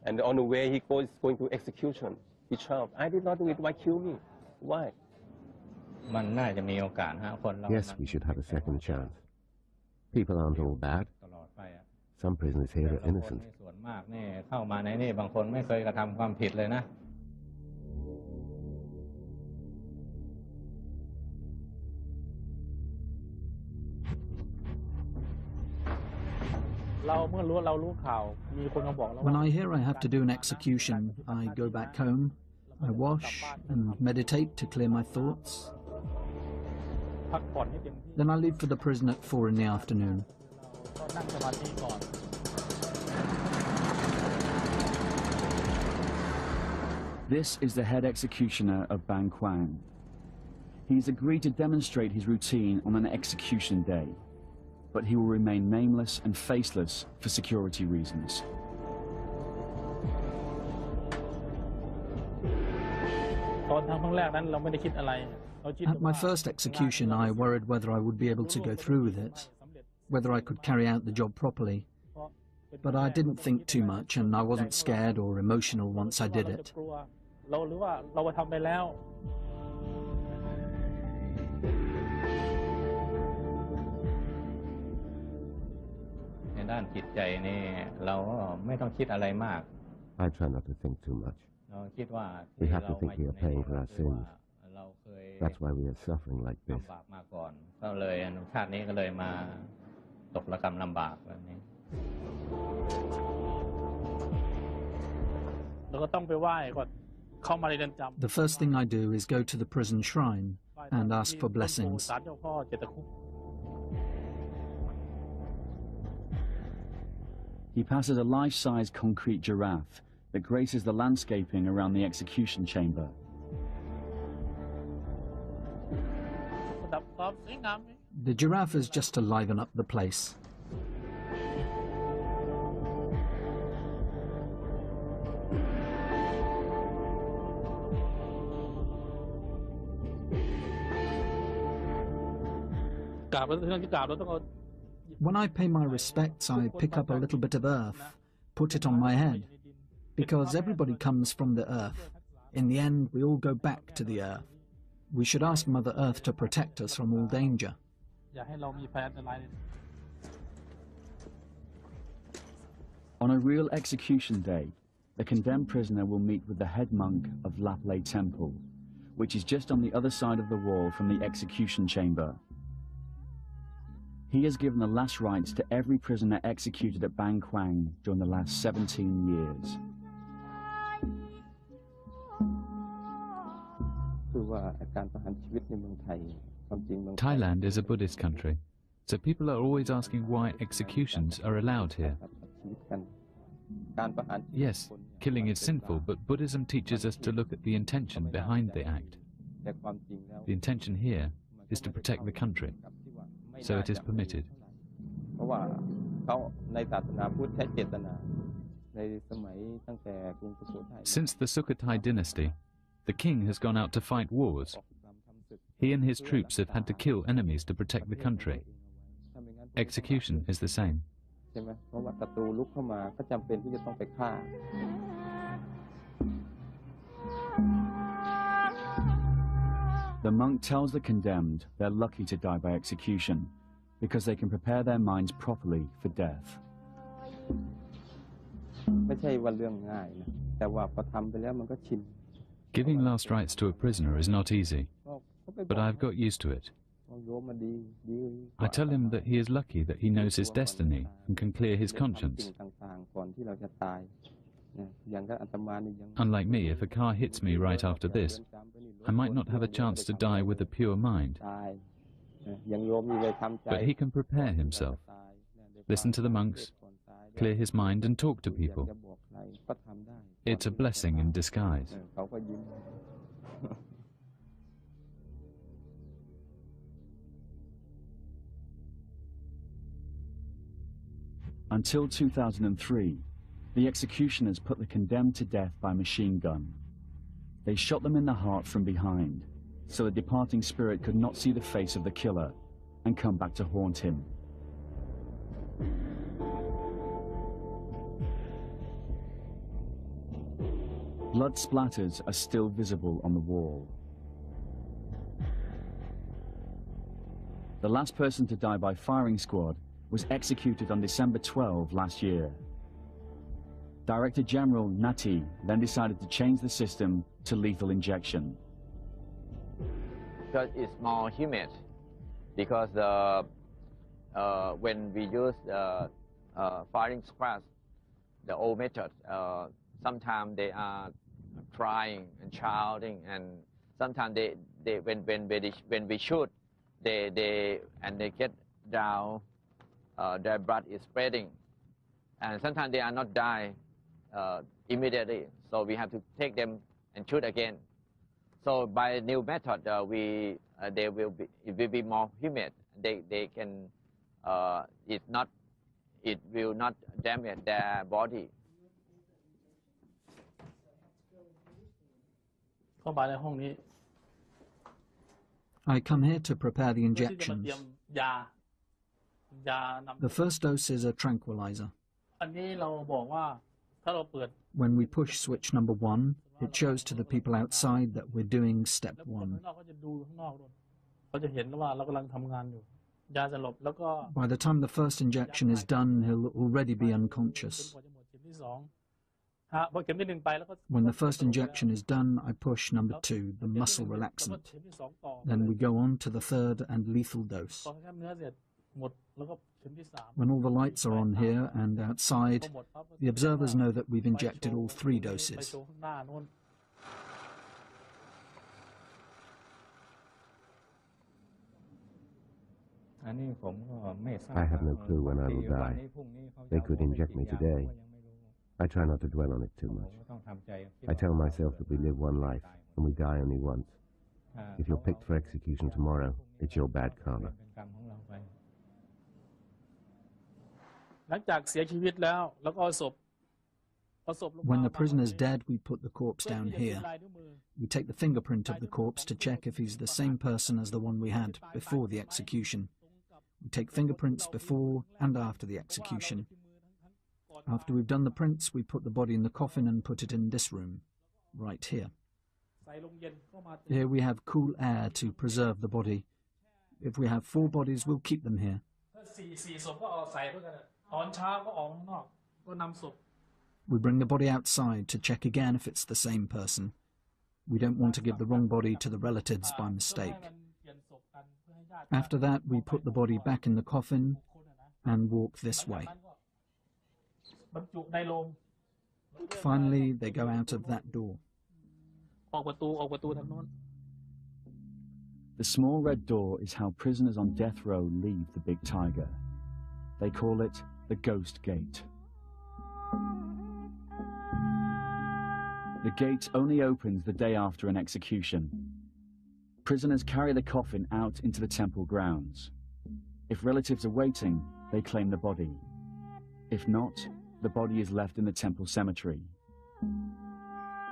And on the way he goes going to execution. He shouted, I did not do it, why kill me? Why? Yes, we should have a second chance. People aren't all bad. Some prisoners here are innocent. When I hear I have to do an execution, I go back home, I wash and meditate to clear my thoughts. Then I leave for the prison at 4 in the afternoon. This is the head executioner of Bang Kwang. He's agreed to demonstrate his routine on an execution day, but he will remain nameless and faceless for security reasons. At my first execution, I worried whether I would be able to go through with it, whether I could carry out the job properly. But I didn't think too much, and I wasn't scared or emotional once I did it. I try not to think too much. We have to think we are paying for our sins. That's why we are suffering like this. The first thing I do is go to the prison shrine and ask for blessings. He passes a life-size concrete giraffe that graces the landscaping around the execution chamber. The giraffe is just to liven up the place. When I pay my respects, I pick up a little bit of earth, put it on my head, because everybody comes from the earth. In the end, we all go back to the earth. We should ask Mother Earth to protect us from all danger. On a real execution day, the condemned prisoner will meet with the head monk of Lapley Temple, which is just on the other side of the wall from the execution chamber. He has given the last rites to every prisoner executed at Bang Kwang during the last 17 years. Thailand is a Buddhist country, so people are always asking why executions are allowed here. Yes, killing is sinful, but Buddhism teaches us to look at the intention behind the act. The intention here is to protect the country, so it is permitted. Since the Sukhothai dynasty, the king has gone out to fight wars. He and his troops have had to kill enemies to protect the country. Execution is the same. The monk tells the condemned they're lucky to die by execution because they can prepare their minds properly for death. Giving last rites to a prisoner is not easy, but I've got used to it. I tell him that he is lucky that he knows his destiny and can clear his conscience. Unlike me, if a car hits me right after this, I might not have a chance to die with a pure mind. But he can prepare himself, listen to the monks, clear his mind and talk to people. It's a blessing in disguise. Until 2003, the executioners put the condemned to death by machine gun. They shot them in the heart from behind, so the departing spirit could not see the face of the killer and come back to haunt him. Blood splatters are still visible on the wall. The last person to die by firing squad was executed on December 12 last year. Director General Nati then decided to change the system to lethal injection. Because it's more humid, because when we use firing squads, the old method, sometimes they are crying and shouting, and sometimes when we shoot, they get down. Their blood is spreading, and sometimes they are not die immediately. So we have to take them and shoot again. So by new method, it will be more humid. They can it will not damage their body. I come here to prepare the injections. The first dose is a tranquilizer. When we push switch number 1, it shows to the people outside that we're doing step 1. By the time the first injection is done, he'll already be unconscious. When the first injection is done, I push number 2, the muscle relaxant. Then we go on to the third and lethal dose. When all the lights are on here and outside, the observers know that we've injected all 3 doses. I have no clue when I will die. They could inject me today. I try not to dwell on it too much. I tell myself that we live one life and we die only once. If you're picked for execution tomorrow, it's your bad karma. When the prisoner's dead, we put the corpse down here. We take the fingerprint of the corpse to check if he's the same person as the one we had before the execution. We take fingerprints before and after the execution. After we've done the prints, we put the body in the coffin and put it in this room, right here. Here we have cool air to preserve the body. If we have 4 bodies, we'll keep them here. We bring the body outside to check again if it's the same person. We don't want to give the wrong body to the relatives by mistake. After that, we put the body back in the coffin and walk this way. Finally, they go out of that door. The small red door is how prisoners on death row leave the Big Tiger. They call it the Ghost Gate. The gate only opens the day after an execution. Prisoners carry the coffin out into the temple grounds. If relatives are waiting, they claim the body. If not, the body is left in the temple cemetery.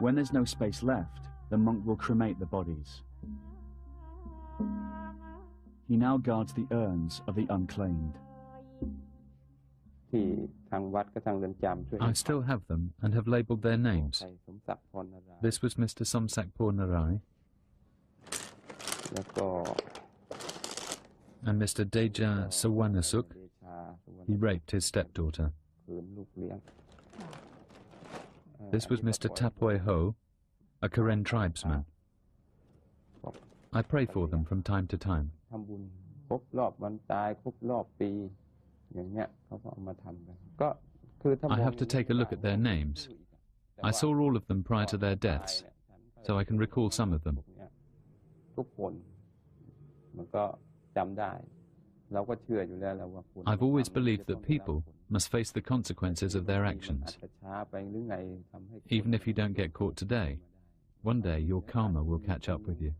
When there's no space left, the monk will cremate the bodies. He now guards the urns of the unclaimed. I still have them and have labelled their names. This was Mr. Somsakpur Narai and Mr. Deja Sawanasuk. He raped his stepdaughter. This was Mr. Tapoy Ho, a Karen tribesman. I pray for them from time to time. I have to take a look at their names. I saw all of them prior to their deaths, so I can recall some of them. I've always believed that people must face the consequences of their actions. Even if you don't get caught today, one day your karma will catch up with you.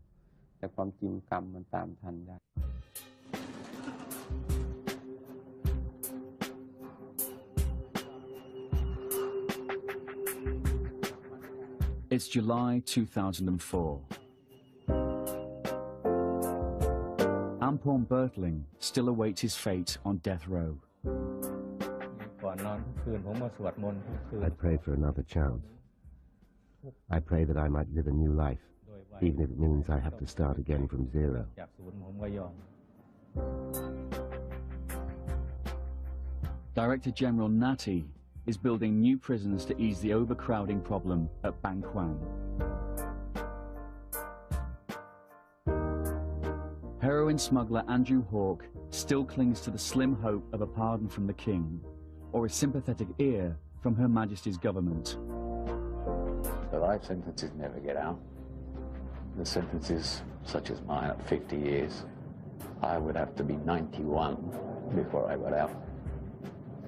It's July 2004. Ampon Bertling still awaits his fate on death row. I pray for another chance. I pray that I might live a new life, even if it means I have to start again from zero. Director General Nati is building new prisons to ease the overcrowding problem at Ban Quang. Heroin smuggler Andrew Hawke still clings to the slim hope of a pardon from the King, or a sympathetic ear from Her Majesty's government. The life sentences never get out. The sentences, such as mine, at 50 years, I would have to be 91 before I got out.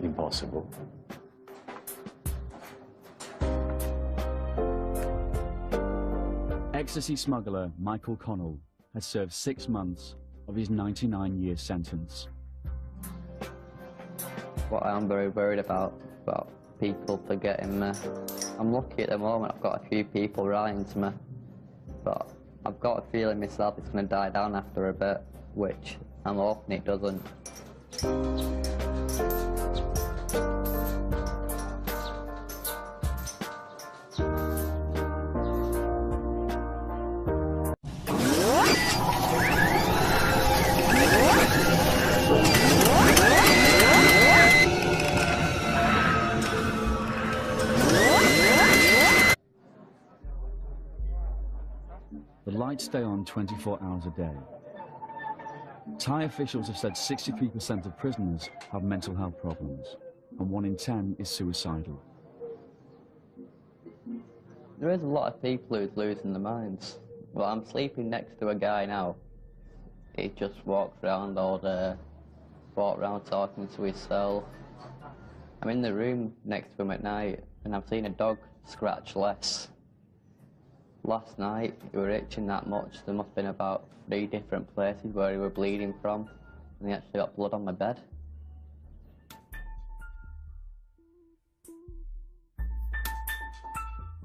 Impossible. Ecstasy smuggler Michael Connell has served 6 months of his 99-year sentence. What I am very worried about people forgetting me. I'm lucky at the moment, I've got a few people writing to me, but I've got a feeling myself it's going to die down after a bit, which I'm hoping it doesn't. The lights stay on 24 hours a day. Thai officials have said 63% of prisoners have mental health problems, and 1 in 10 is suicidal. There is a lot of people who's losing their minds. Well, I'm sleeping next to a guy now. He just walks around all day, walks around talking to himself. I'm in the room next to him at night, and I've seen a dog scratch less. Last night, he were itching that much, there must have been about 3 different places where he were bleeding from, and he actually got blood on my bed.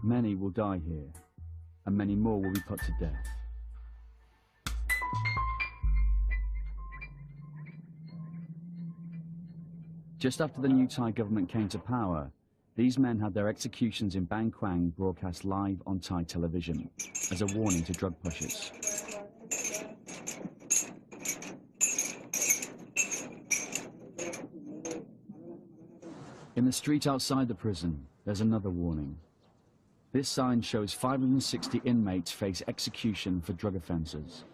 Many will die here, and many more will be put to death. Just after the new Thai government came to power, These men had their executions in Bang Kwang broadcast live on Thai television as a warning to drug pushers. In the street outside the prison, there's another warning. This sign shows 560 inmates face execution for drug offences.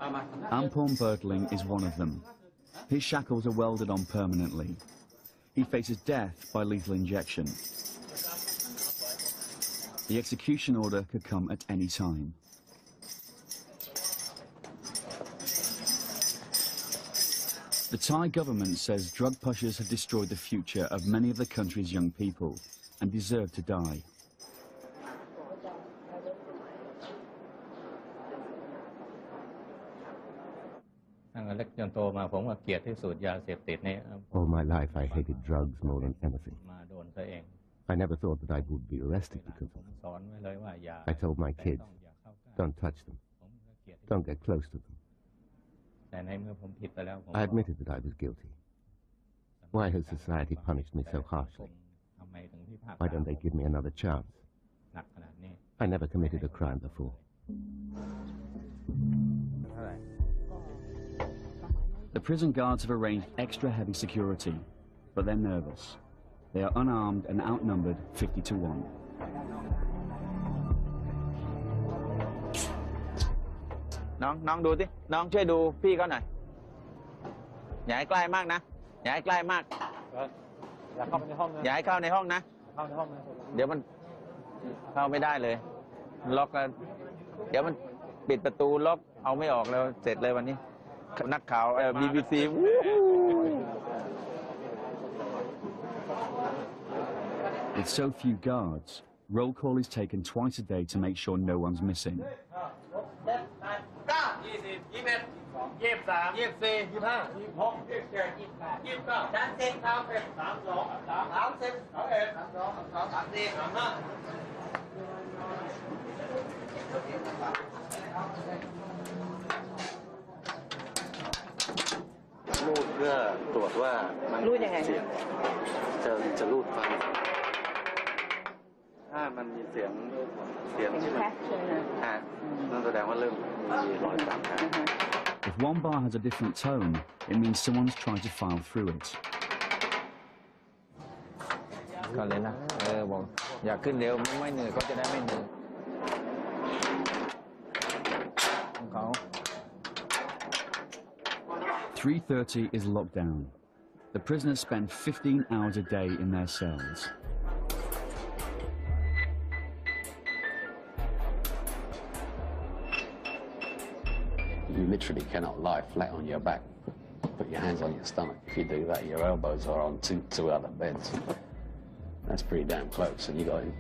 Ampon Bertling is one of them. His shackles are welded on permanently. He faces death by lethal injection. The execution order could come at any time. The Thai government says drug pushers have destroyed the future of many of the country's young people and deserve to die. All my life I hated drugs more than anything. I never thought that I would be arrested because of them. I told my kids, don't touch them. Don't get close to them. I admitted that I was guilty. Why has society punished me so harshly? Why don't they give me another chance? I never committed a crime before. The prison guards have arranged extra heavy security, but they're nervous. They are unarmed and outnumbered 50 to 1.น้องดูสิน้องช่วยดูพี่เขาหน่อยอย่าให้ใกล้มากนะอย่าให้ใกล้มากอย่าเข้าไปในห้องนะอย่าให้เข้าในห้องนะเข้าในห้องนะเดี๋ยวมันเข้าไม่ได้เลยล็อกแล้วเดี๋ยวมันปิดประตูล็อกเอาไม่ออกแล้วเสร็จเลยวันนี้นักข่าวBBC With so few guards, roll call is taken twice a day to make sure no one's missing. รูดเพื่อตรวจว่ามันรูดยังไงจะรูดฟังถ้ามันมีเสียงที่มันนั่นแสดงว่าเริ่มมีรอยต่ำ If one bar has a different tone, it means someone's trying to file through it. ก่อนเลยนะบอกอยากขึ้นเร็วไม่เหนื่อยก็จะได้ไม่เหนื่อยของเขา 3:30 is lockdown. The prisoners spend 15 hours a day in their cells. You literally cannot lie flat on your back. Put your hands on your stomach. If you do that, your elbows are on two other beds. That's pretty damn close, and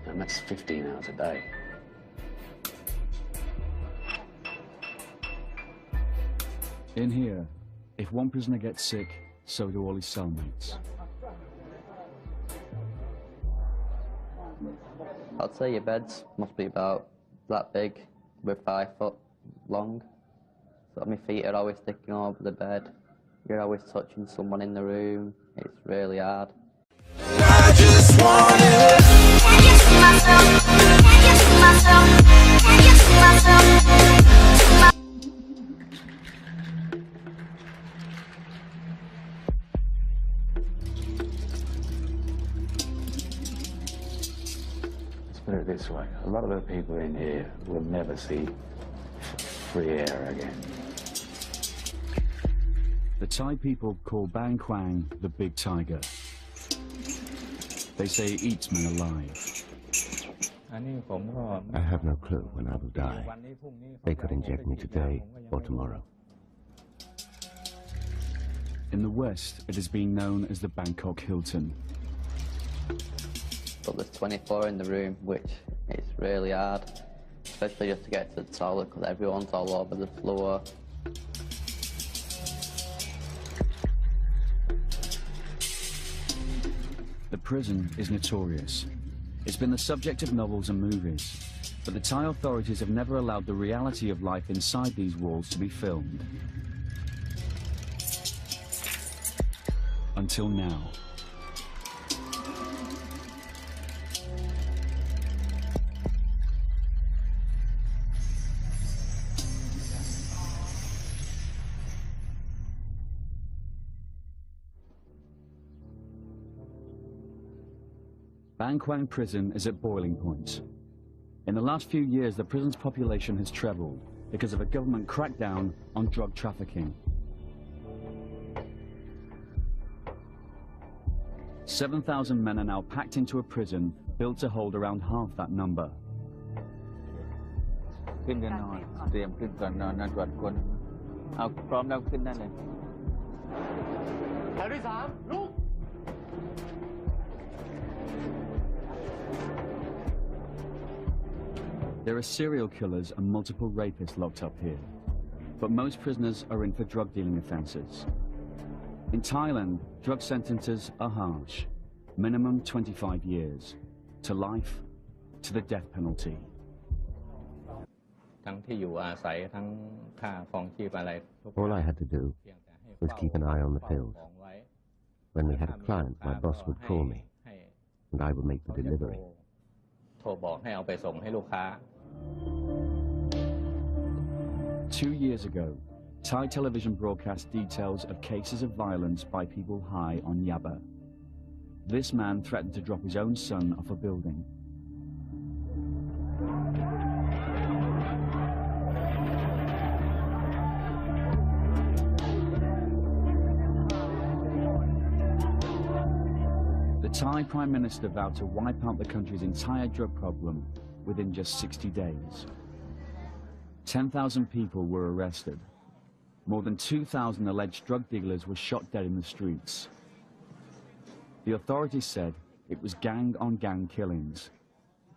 and that's 15 hours a day. In here, if one prisoner gets sick, so do all his cellmates. I'd say your beds must be about that big, with 5 foot long. So my feet are always sticking over the bed. You're always touching someone in the room. It's really hard. I just wanna can you see myself? Can you see myself? Can you see myself? Let's put it this way. A lot of the people in here will never see free air again. The Thai people call Bang Kwang the Big Tiger. They say it eats men alive. I have no clue when I will die. They could inject me today or tomorrow. In the West, it has been known as the Bangkok Hilton. But there's 24 in the room, which is really hard. Especially just to get to the toilet, because everyone's all over the floor. The prison is notorious. It's been the subject of novels and movies, but the Thai authorities have never allowed the reality of life inside these walls to be filmed. Until now. Ban Quang prison is at boiling point. In the last few years, the prison's population has trebled because of a government crackdown on drug trafficking. 7,000 men are now packed into a prison built to hold around half that number. ขึ้นกันนอนเตรียมขึ้นก่อนนอนตรวจคนเอาพร้อมแล้วขึ้นได้เลย แถวที่3ลุก There are serial killers and multiple rapists locked up here, but most prisoners are in for drug dealing offences. In Thailand, drug sentences are harsh, minimum 25 years, to life, to the death penalty. ทั้งที่อยู่อาศัยทั้งค่าครองชีพอะไร All I had to do was keep an eye on the pills. When we had a client, my boss would call me, and I would make the delivery. โทรบอกให้เอาไปส่งให้ลูกค้า 2 years ago, Thai television broadcast details of cases of violence by people high on yaba. This man threatened to drop his own son off a building. The Thai Prime Minister vowed to wipe out the country's entire drug problem within just 60 days. 10,000 people were arrested. More than 2,000 alleged drug dealers were shot dead in the streets. The authorities said it was gang-on-gang killings.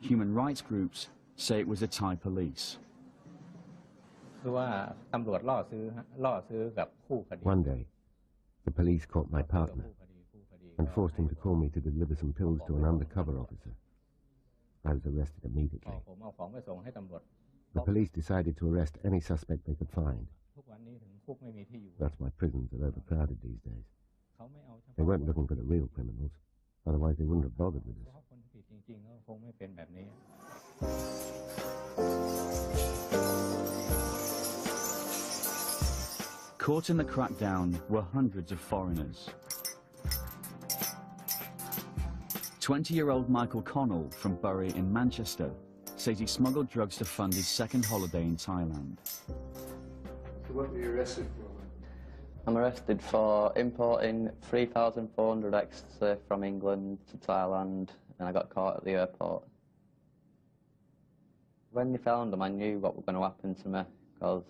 Human rights groups say it was the Thai police. คือว่าตำรวจล่อซื้อกับคู่คดี One day, the police caught my partner and forced him to call me to deliver some pills to an undercover officer. I was arrested immediately. ผมเอาของไปส่งให้ตำรวจ The police decided to arrest any suspect they could find. ทุกวันนี้ถึงคุกไม่มีที่อยู่ That's why prisons are overcrowded these days. เขาไม่เอาเฉพาะ They weren't looking for the real criminals, otherwise they wouldn't have bothered with us. คนที่ผิดจริงๆก็คงไม่เป็นแบบนี้ Caught in the crackdown were hundreds of foreigners. 20-year-old Michael Connell from Bury in Manchester says he smuggled drugs to fund his second holiday in Thailand. So what were you arrested for? I'm arrested for importing 3,400 ecstasy from England to Thailand, and I got caught at the airport. When they found them, I knew what was going to happen to me, because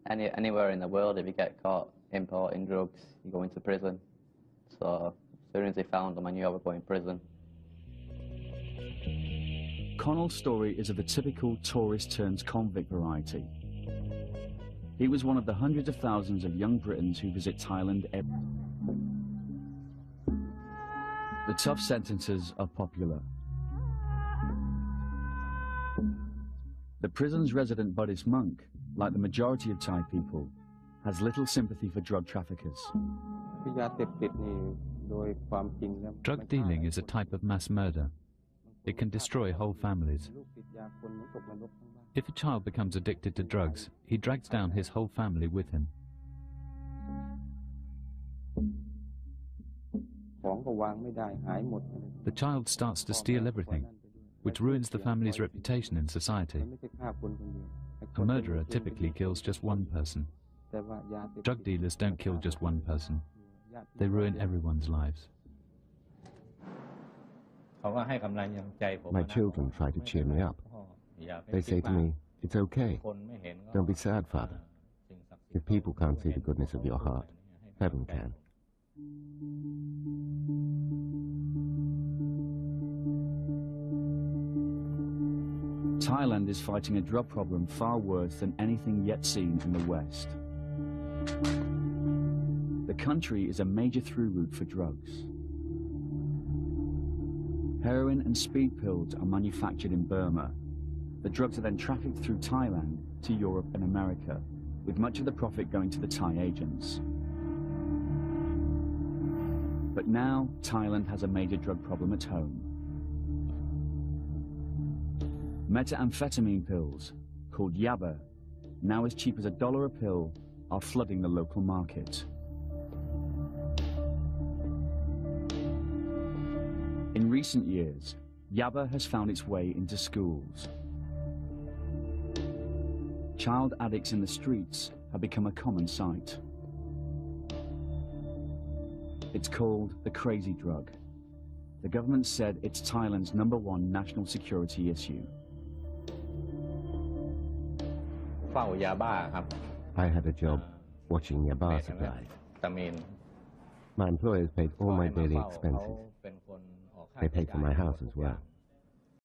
anywhere in the world, if you get caught importing drugs, you go into prison. So as soon as they found them, I knew I would go in prison. Connell's story is of the typical tourist-turns-convict variety. He was one of the hundreds of thousands of young Britons who visit Thailand every year. The tough sentences are popular. The prison's resident Buddhist monk, like the majority of Thai people, has little sympathy for drug traffickers. Drug dealing is a type of mass murder. It can destroy whole families. If a child becomes addicted to drugs, he drags down his whole family with him. The child starts to steal everything, which ruins the family's reputation in society. A murderer typically kills just one person. Drug dealers don't kill just one person. They ruin everyone's lives. My children try to cheer me up. They say to me, "It's okay. Don't be sad, Father. If people can't see the goodness of your heart, heaven can." Thailand is fighting a drug problem far worse than anything yet seen in the West. The country is a major through route for drugs. Heroin and speed pills are manufactured in Burma. The drugs are then trafficked through Thailand to Europe and America, with much of the profit going to the Thai agents. But now, Thailand has a major drug problem at home. Methamphetamine pills, called yaba, now as cheap as $1 a pill, are flooding the local market. In recent years, Yaba has found its way into schools. Child addicts in the streets have become a common sight. It's called the crazy drug. The government said it's Thailand's #1 national security issue. เฝ้ายาบ้าครับ I had a job watching Yaba supply. ตะเมน My employers paid all my daily expenses. They paid for my house as well.